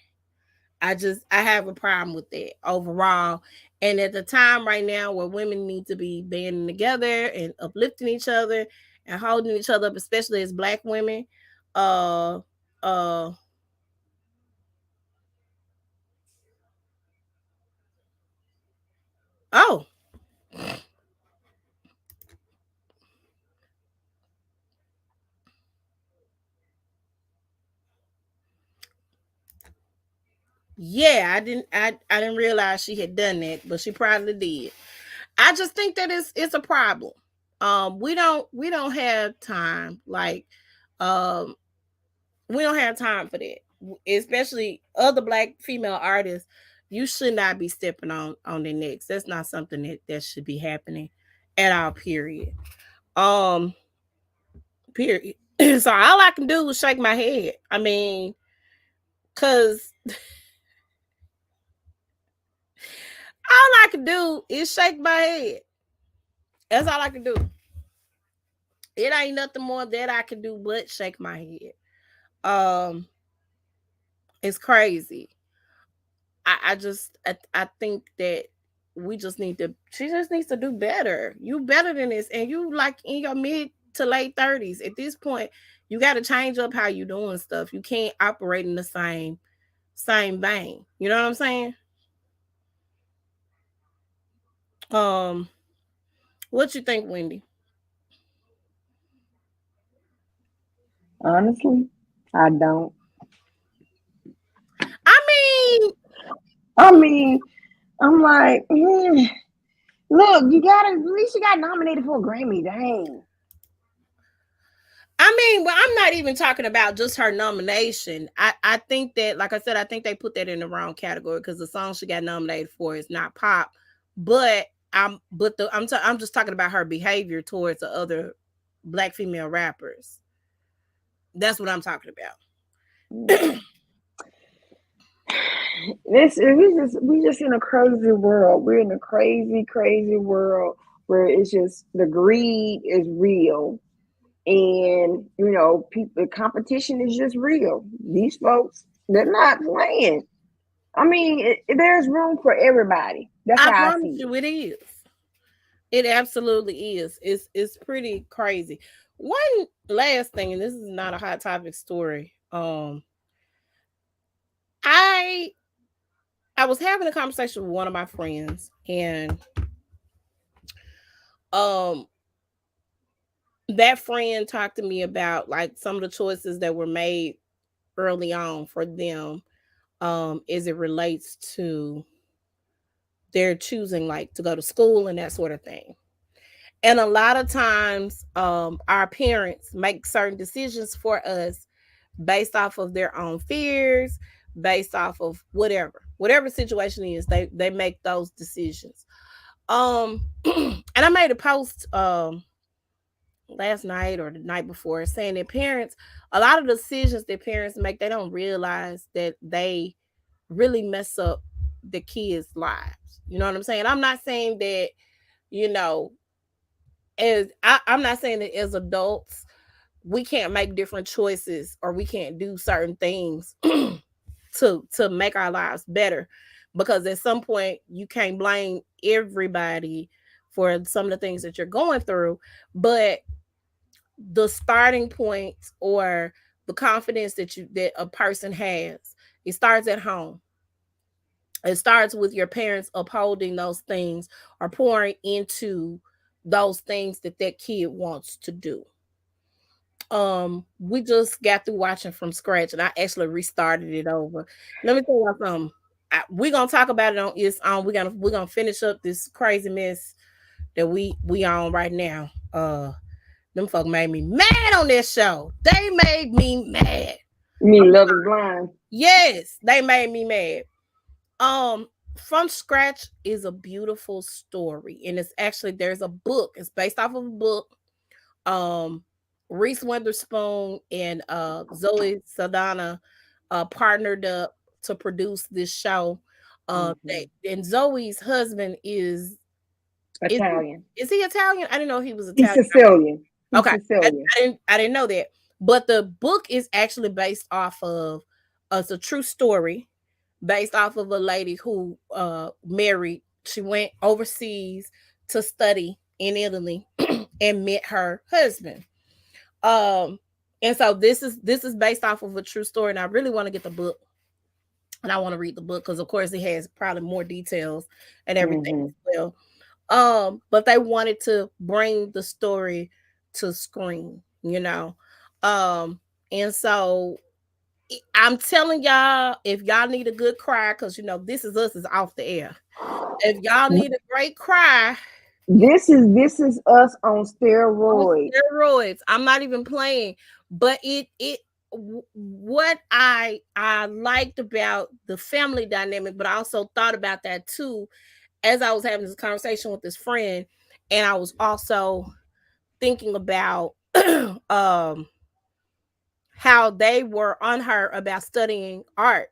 I have a problem with that overall. And at the time right now where women need to be banding together and uplifting each other and holding each other up, especially as Black women, uh uh oh yeah, I didn't realize she had done that, but she probably did. I just think that it's a problem. We don't have time. Like, um, we don't have time for that. Especially other Black female artists, you should not be stepping on their necks. That's not something that should be happening at all. Period. Um, period. So all I can do is shake my head. I mean, cause all I can do is shake my head. That's all I can do. It ain't nothing more that I can do but shake my head. Um, it's crazy. I think that we just need to she just needs to do better. You better than this, and you like in your mid to late 30s. At this point, you got to change up how you doing stuff. You can't operate in the same vein. You know what I'm saying? Um, what you think, Wendy? Honestly, I don't. I mean, I mean, I'm like, look, you gotta at least you got nominated for a Grammy. Dang. well, I'm not even talking about just her nomination. I think that, like I said, I think they put that in the wrong category because the song she got nominated for is not pop. But I'm just talking about her behavior towards the other black female rappers. That's what I'm talking about. This we just in a crazy world. We're in a crazy, crazy world where it's just the greed is real, and people, competition is just real. These folks, they're not playing. I mean, there's room for everybody. That's I how I promise see you, it is. It absolutely is. It's pretty crazy. One last thing, and this is not a hot topic story. I I was having a conversation with one of my friends, and um that friend talked to me about like some of the choices that were made early on for them, as it relates to their choosing like to go to school and that sort of thing. And a lot of times our parents make certain decisions for us based off of their own fears, based off of whatever situation is, they make those decisions. And I made a post last night or the night before saying that parents, a lot of decisions that parents make, they don't realize that they really mess up the kids' lives. You know what I'm saying? I'm not saying that, you know, I'm not saying that as adults we can't make different choices or we can't do certain things to make our lives better, because at some point you can't blame everybody for some of the things that you're going through. But the starting point, or the confidence that a person has, it starts at home. It starts with your parents upholding those things or pouring into those things that kid wants to do. We just got through watching from scratch and I actually restarted it over. Let me tell you something. We're gonna talk about it on its own. We're gonna finish up this crazy mess that we on right now. Them folk made me mad on this show. They made me mad. you mean Love Is Blind. Yes, they made me mad. Um, from scratch is a beautiful story, and it's actually there's a book. It's based off of a book. Um, Reese Witherspoon and Zoe Saldana partnered up to produce this show. Hmm. And Zoe's husband is Italian. is he Italian? I didn't know he was He's Italian. Sicilian. He's Okay, Sicilian. I didn't know that. But the book is actually based off of it's a true story based off of a lady who married. She went overseas to study in Italy and met her husband. Um, and so this is based off of a true story, and I really want to get the book, and I want to read the book because, of course, it has probably more details and everything Hmm. as well. But they wanted to bring the story to screen, you know. Um, and so I'm telling y'all, if y'all need a good cry, because This Is Us is off the air. If y'all need a great cry This is us on on steroids. steroids, I'm not even playing. But what I liked about the family dynamic, but I also thought about that too as I was having this conversation with this friend, and I was also thinking about um how they were on her about studying art.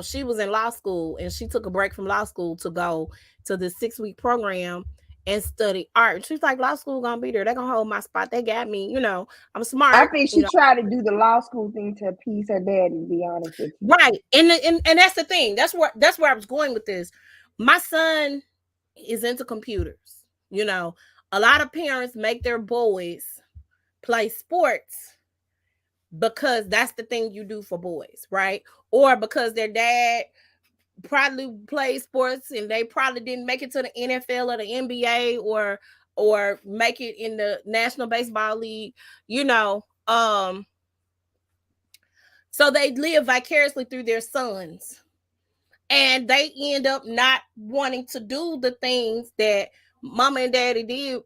She was in law school and she took a break from law school to go to this 6-week program. and study art. And she's like, law school gonna be there. They're gonna hold my spot. They got me, I'm I smart, think she tried to do the law school thing to appease her daddy, to be honest with you. right. And that's the thing. That's where I was going with this. My son is into computers. A lot of parents make their boys play sports because that's the thing you do for boys, right? Or because their dad probably played sports and they probably didn't make it to the NFL or the NBA or make it in the National Baseball League, you know. So they live vicariously through their sons, and they end up not wanting to do the things that mama and daddy did.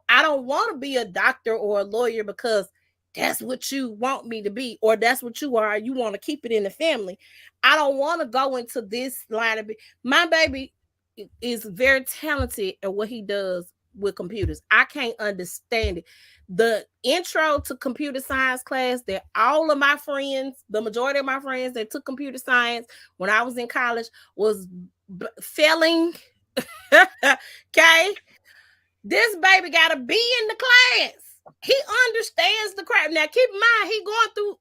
I don't want to be a doctor or a lawyer because that's what you want me to be, or that's what you are. You want to keep it in the family. I don't want to go into this line of my baby is very talented at what he does with computers. I can't understand it. The intro to computer science class that all of my friends, the majority of my friends that took computer science when I was in college, was failing. Okay, this baby got to be in the class. He understands the crap. Now, keep in mind,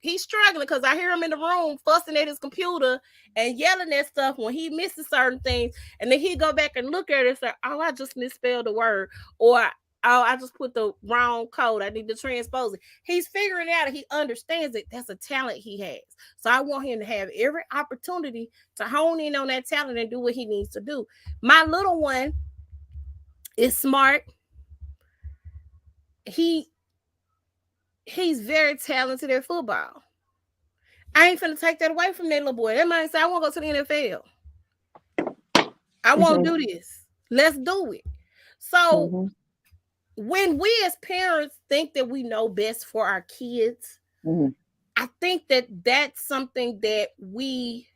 he's struggling because I hear him in the room fussing at his computer and yelling at stuff when he misses certain things. And then he go back and look at it and say, oh, I just misspelled the word. Or, oh, I just put the wrong code. I need to transpose it. He's figuring out he understands it. That's a talent he has. So I want him to have every opportunity to hone in on that talent and do what he needs to do. My little one is smart. He's very talented at football. I ain't finna take that away from that little boy. That man say, I want to go to the NFL. I want to do this. Let's do it. So when we as parents think that we know best for our kids, I think that that's something that we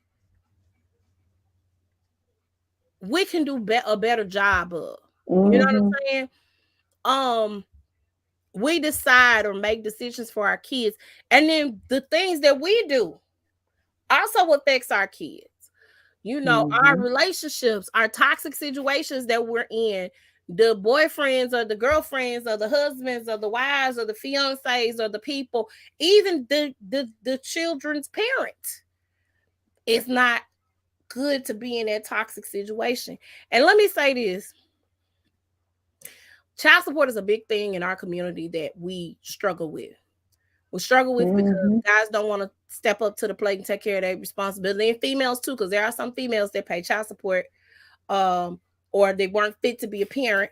can do a better job of. You know what I'm saying? We decide or make decisions for our kids, and then the things that we do also affects our kids. Our relationships, our toxic situations that we're in, the boyfriends or the girlfriends or the husbands or the wives or the fiancés or the people, even the children's parents. It's not good to be in that toxic situation. And let me say this. Child support is a big thing in our community that we struggle with. We struggle with because guys don't want to step up to the plate and take care of their responsibility, and females too, because there are some females that pay child support, or they weren't fit to be a parent.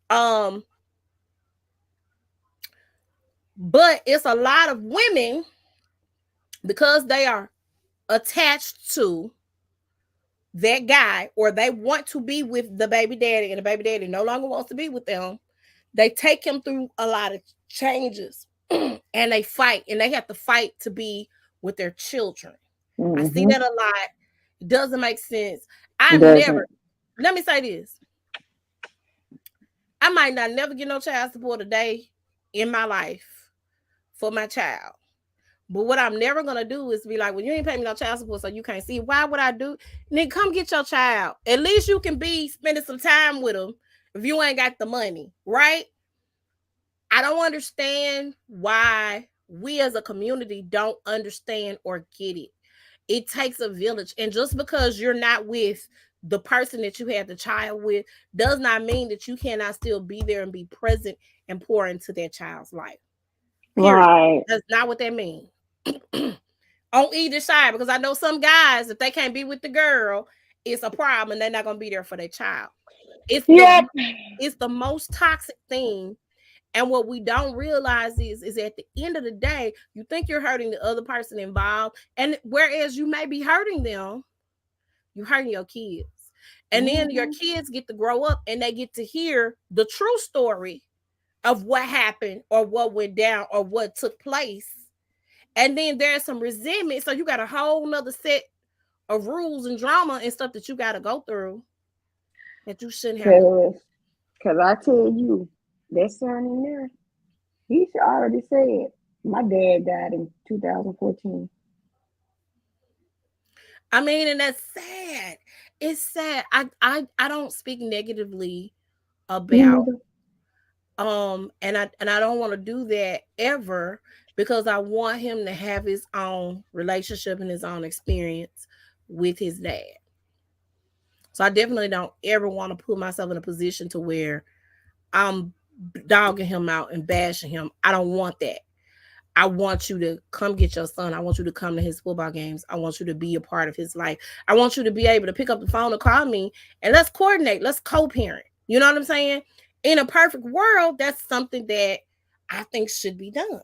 But it's a lot of women, because they are attached to that guy, or they want to be with the baby daddy, and the baby daddy no longer wants to be with them. They take him through a lot of changes and they fight, and they have to fight to be with their children. I see that a lot. It doesn't make sense. Let me say this. I might not never get no child support a day in my life for my child. But what I'm never going to do is be like, well, you ain't paying me no child support, so you can't see. Why would I do? Nigga, come get your child. At least you can be spending some time with them if you ain't got the money, right? I don't understand why we as a community don't understand or get it. It takes a village. And just because you're not with the person that you had the child with does not mean that you cannot still be there and be present and pour into that child's life. Period. Right. That's not what that means. On either side, because I know some guys, if they can't be with the girl, it's a problem and they're not going to be there for their child. It's the most toxic thing. And what we don't realize is at the end of the day, you think you're hurting the other person involved. And whereas you may be hurting them, you're hurting your kids. And then your kids get to grow up and they get to hear the true story of what happened or what went down or what took place. And then there's some resentment. So you got a whole nother set of rules and drama and stuff that you got to go through that you shouldn't have to. Because I tell you, that son in there, he already said, my dad died in 2014. I mean, and that's sad. It's sad. I don't speak negatively Me about neither. and I don't want to do that ever, because I want him to have his own relationship and his own experience with his dad. So I definitely don't ever want to put myself in a position to where I'm dogging him out and bashing him. I don't want that. I want you to come get your son. I want you to come to his football games. I want you to be a part of his life. I want you to be able to pick up the phone and call me and let's coordinate. Let's co-parent. You know what I'm saying? In a perfect world, that's something that I think should be done.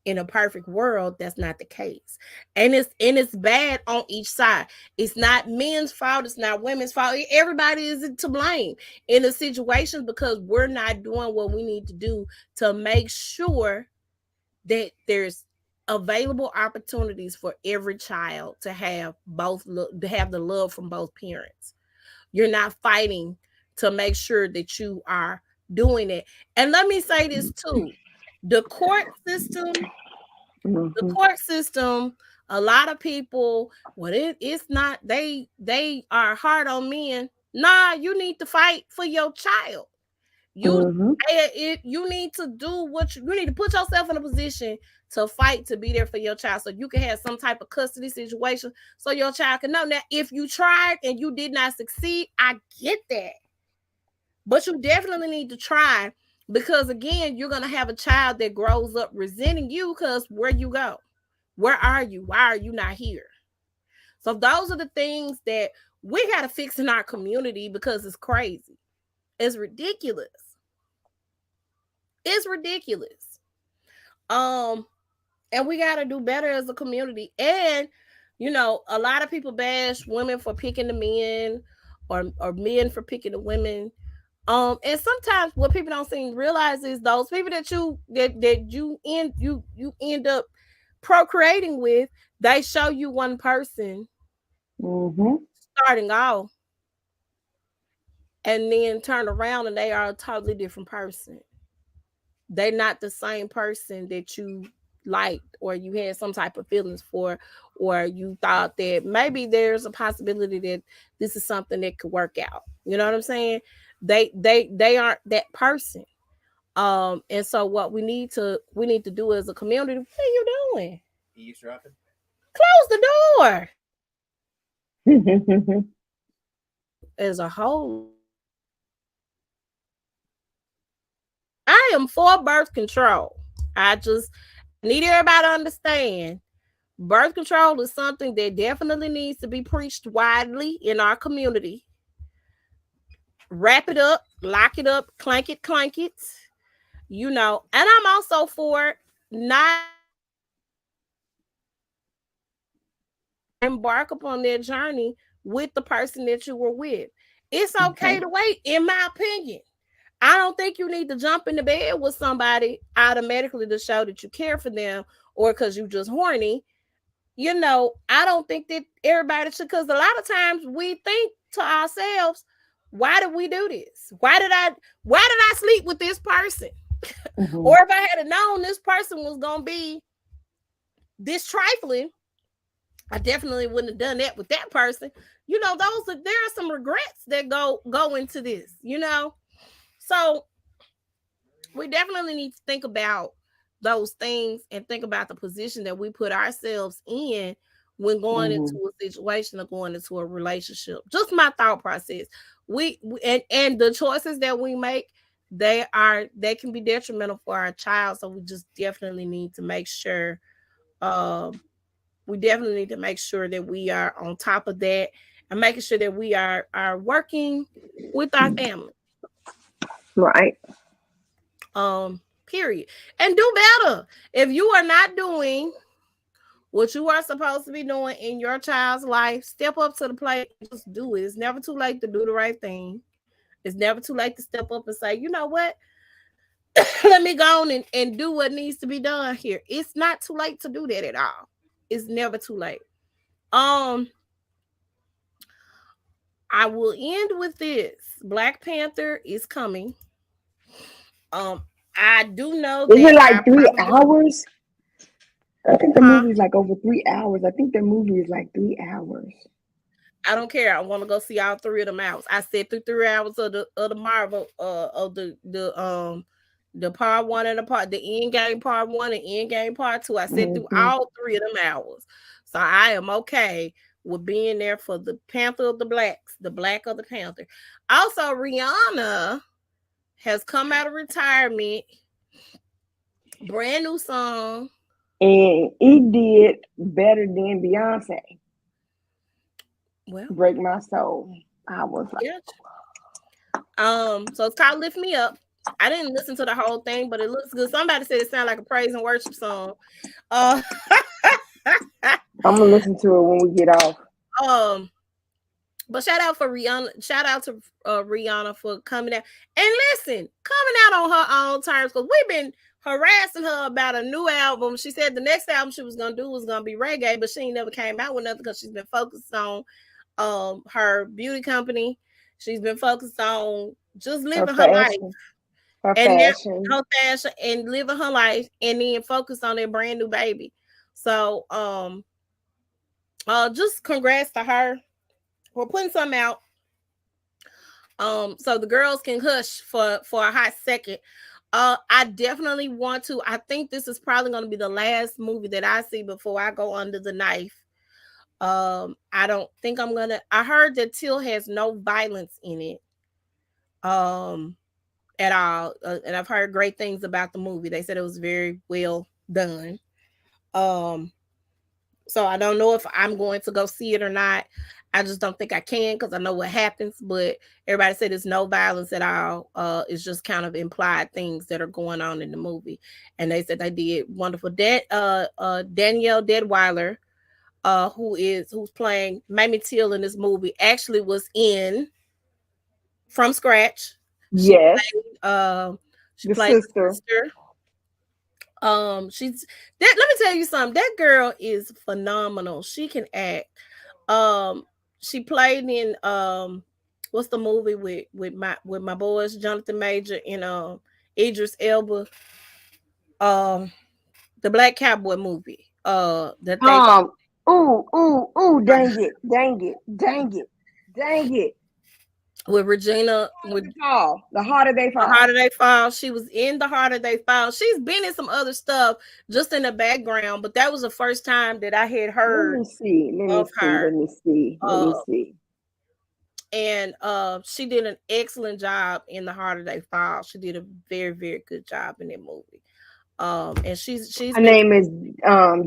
In a perfect world, that's not the case. And it's bad on each side. It's not men's fault, it's not women's fault. Everybody is to blame in the situations because we're not doing what we need to do to make sure that there's available opportunities for every child to have to have the love from both parents. You're not fighting to make sure that you are doing it. And let me say this too. The court system, the Mm-hmm. court system, a lot of people, well, it's not, they are hard on men. Nah, you need to fight for your child. You Mm-hmm. you need to do you need to put yourself in a position to fight to be there for your child so you can have some type of custody situation so your child can know. Now, if you tried and you did not succeed, I get that. But you definitely need to try, because again, you're gonna have a child that grows up resenting you because where you go? Where are you? Why are you not here? So those are the things that we gotta fix in our community because it's crazy. It's ridiculous. It's ridiculous. Um, and we got to do better as a community. And a lot of people bash women for picking the men, or men for picking the women. And sometimes what people don't seem to realize is those people that you end up procreating with, they show you one person Mm-hmm. starting off and then turn around and they are a totally different person. They're not the same person that you liked or you had some type of feelings for, or you thought that maybe there's a possibility that this is something that could work out. You know what I'm saying? They aren't that person. And so what we need to do as a community, what are you doing? Eavesdropping. Close the door. As a whole, I am for birth control. I need everybody to understand birth control is something that definitely needs to be preached widely in our community. Wrap it up, lock it up, clank it. And I'm also for not embark upon their journey with the person that you were with. It's okay Okay. to wait, in my opinion. I don't think you need to jump into bed with somebody automatically to show that you care for them or because you just horny. I don't think that everybody should, because a lot of times we think to ourselves, why did we do this? Why did I sleep with this person? Mm-hmm. Or if I had known this person was gonna be this trifling, I definitely wouldn't have done that with that person. There are some regrets that go into this. So we definitely need to think about those things and think about the position that we put ourselves in when going Mm-hmm. into a situation or going into a relationship. Just my thought process. And the choices that we make, they can be detrimental for our child. So we just definitely need to make sure um that we are on top of that and making sure that we are working with our family. Right. Period. And do better. If you are not doing what you are supposed to be doing in your child's life, step up to the plate and just do it. It's never too late to do the right thing. It's never too late to step up and say, you know what? Let me go on and do what needs to be done here. It's not too late to do that at all. It's never too late. Um, I will end with this. Black Panther is coming. Um, I do know Is it that I like three probably hours? I think the huh? movie is like over 3 hours. I think the movie is like 3 hours. I don't care. I want to go see all three of them hours. I said through 3 hours of the Marvel of the part one and the end game part one and end game part two. I said through Mm-hmm. all three of them hours. So I am okay with being there for the Panther of the Blacks, the Black of the Panther. Also, Rihanna has come out of retirement. Brand new song. And it did better than Beyonce. Well, Break My Soul. I was like, yeah. So it's called Lift Me Up. I didn't listen to the whole thing, but it looks good. Somebody said it sounded like a praise and worship song. Uh I'm gonna listen to it when we get off. um, but shout out for Rihanna. Shout out to Rihanna for coming out and listen, coming out on her own terms because we've been harassing her about a new album. She said the next album she was gonna do was gonna be reggae, but she ain't never came out with nothing because she's been focused on her beauty company. She's been focused on just Her living her life fashion, her and now fashion. her fashion and living her life and then focus on their brand new baby. So just congrats to her for putting something out. So the girls can hush for a hot second. I definitely want to. I think this is probably going to be the last movie that I see before I go under the knife. I don't think I'm gonna. I heard that Till has no violence in it. Um, at all, and I've heard great things about the movie. They said it was very well done. Um, so I don't know if I'm going to go see it or not. I just don't think I can because I know what happens. But everybody said there's no violence at all. It's just kind of implied things that are going on in the movie, and they said they did wonderful. Danielle Deadweiler, who's playing Mamie Till in this movie, actually was in From Scratch. She Yes, played she the played the sister. sister. She's that. Let me tell you something. That girl is phenomenal. She can act. Um, she played in what's the movie with my boys Jonathan Major and Idris Elba. Um, the Black Cowboy movie. That they Dang it, dang it, dang it, dang it. with Regina Harder with they fall. The harder they The Harder fall. They Fall. She was in The Harder They Fall. She's been in some other stuff just in the background, but that was the first time that I had Let heard me see. Let me of see. her. Let me see. Let me Uh, see. and she did an excellent job in The Harder They Fall. She did a very, very good job in that movie. And she's Her been name is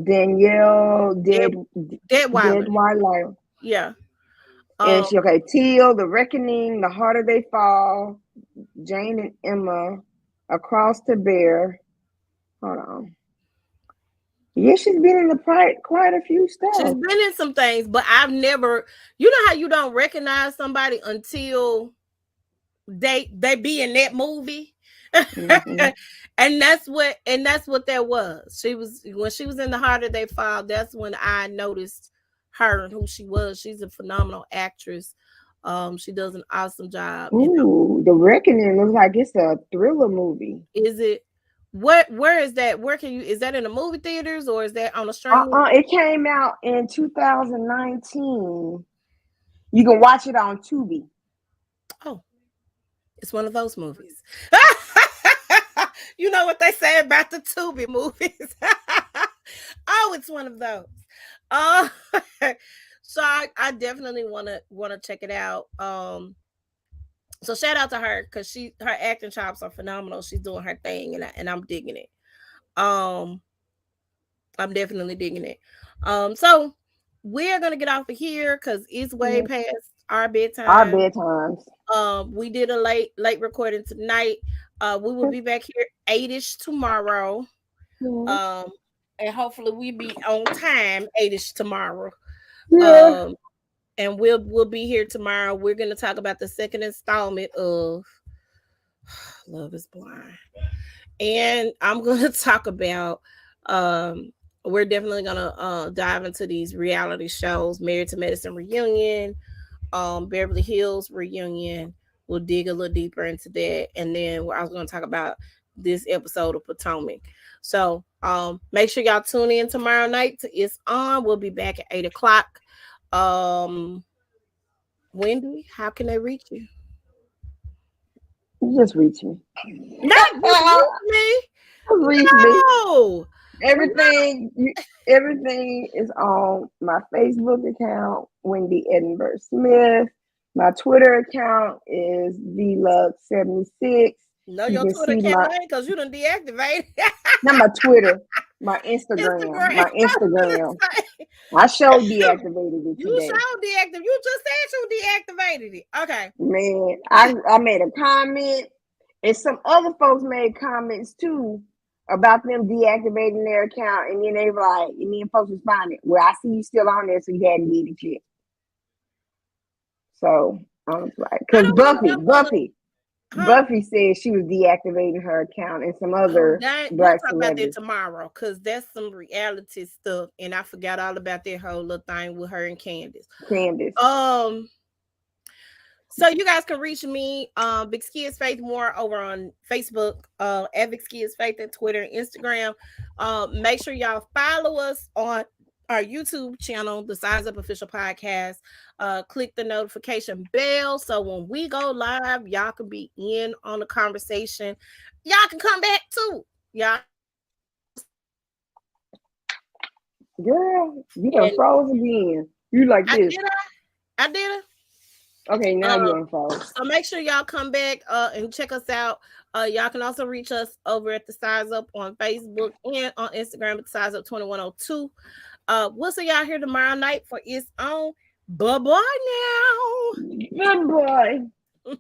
Danielle dead, Deadweiler. Deadweiler. Yeah. And Um, she okay, Teal, The Reckoning, The Harder They Fall, Jane and Emma, Across the Bear. Hold on. Yeah, she's been in the quite a few she's stuff. been in some things, but I've never. You know how you don't recognize somebody until they be in that movie. Mm-hmm. and that's what that was. She was when she was in The Harder They Fall. That's when I noticed her and who she was. She's a phenomenal actress. She does an awesome job. Ooh, The Reckoning looks like it's a thriller movie. Is it where is that? Where can you is that in the movie theaters or is that on a streaming? It came out in 2019. You can watch it on Tubi. Oh, it's one of those movies. You know what they say about the Tubi movies. Oh, it's one of those. Uh, so I definitely wanna check it out. So shout out to her because her acting chops are phenomenal. She's doing her thing and I'm digging it. Um, I'm definitely digging it. So we're gonna get off of here because it's way Yes. past our Our bedtime. bedtimes. We did a late recording tonight. We will be back here 8ish tomorrow. Mhm. Um, and hopefully we be on time 8ish tomorrow. Yeah. Um, and we'll be here tomorrow. We're gonna talk about the second installment of Love is Blind. And I'm gonna talk about we're definitely gonna dive into these reality shows, Married to Medicine reunion, Beverly Hills reunion. We'll dig a little deeper into that, and then I was going to talk about this episode of Potomac. So make sure y'all tune in tomorrow night to It's On. We'll be back at 8 o'clock. Um, Wendy, how can they reach you? You just reach me. Not just reach me. Just reach me. No. Everything, everything is on my Facebook account, Wendy Edinburgh Smith. My Twitter account is Vlux76. No, You your can Twitter see can't my, link because you done deactivated not my Twitter, my Instagram, Instagram. my I was gonna Instagram. say, I showed deactivated it you today. showed deactivated. You just said you deactivated it. Okay. Man, I made a comment, and some other folks made comments too about them deactivating their account, and then they were like, and then folks responded, "Well, I see you still on there, so you hadn't did it yet." So I was like, I because don't remember. Huh? Buffy said she was deactivating her account, and some Oh, other dang. We'll black talk about that celebrities. tomorrow because that's some reality stuff. And I forgot all about that whole little thing with her and Candace. Candace, Um, So you guys can reach me, Big Skids Faith More over on Facebook, at Big Skids Faith and Twitter and Instagram. Make sure y'all follow us on our YouTube channel, the Size Up Official Podcast. Click the notification bell so when we go live, y'all can be in on the conversation. Y'all can come back too. Y'all girl, you done and froze again. You like I this? did I did it. Okay, now you Um, unfroze. so make sure y'all come back and check us out. Y'all can also reach us over at the Size Up on Facebook and on Instagram at Size Up 2102. We'll see y'all here tomorrow night for It's On. Bye bye Good boy. now.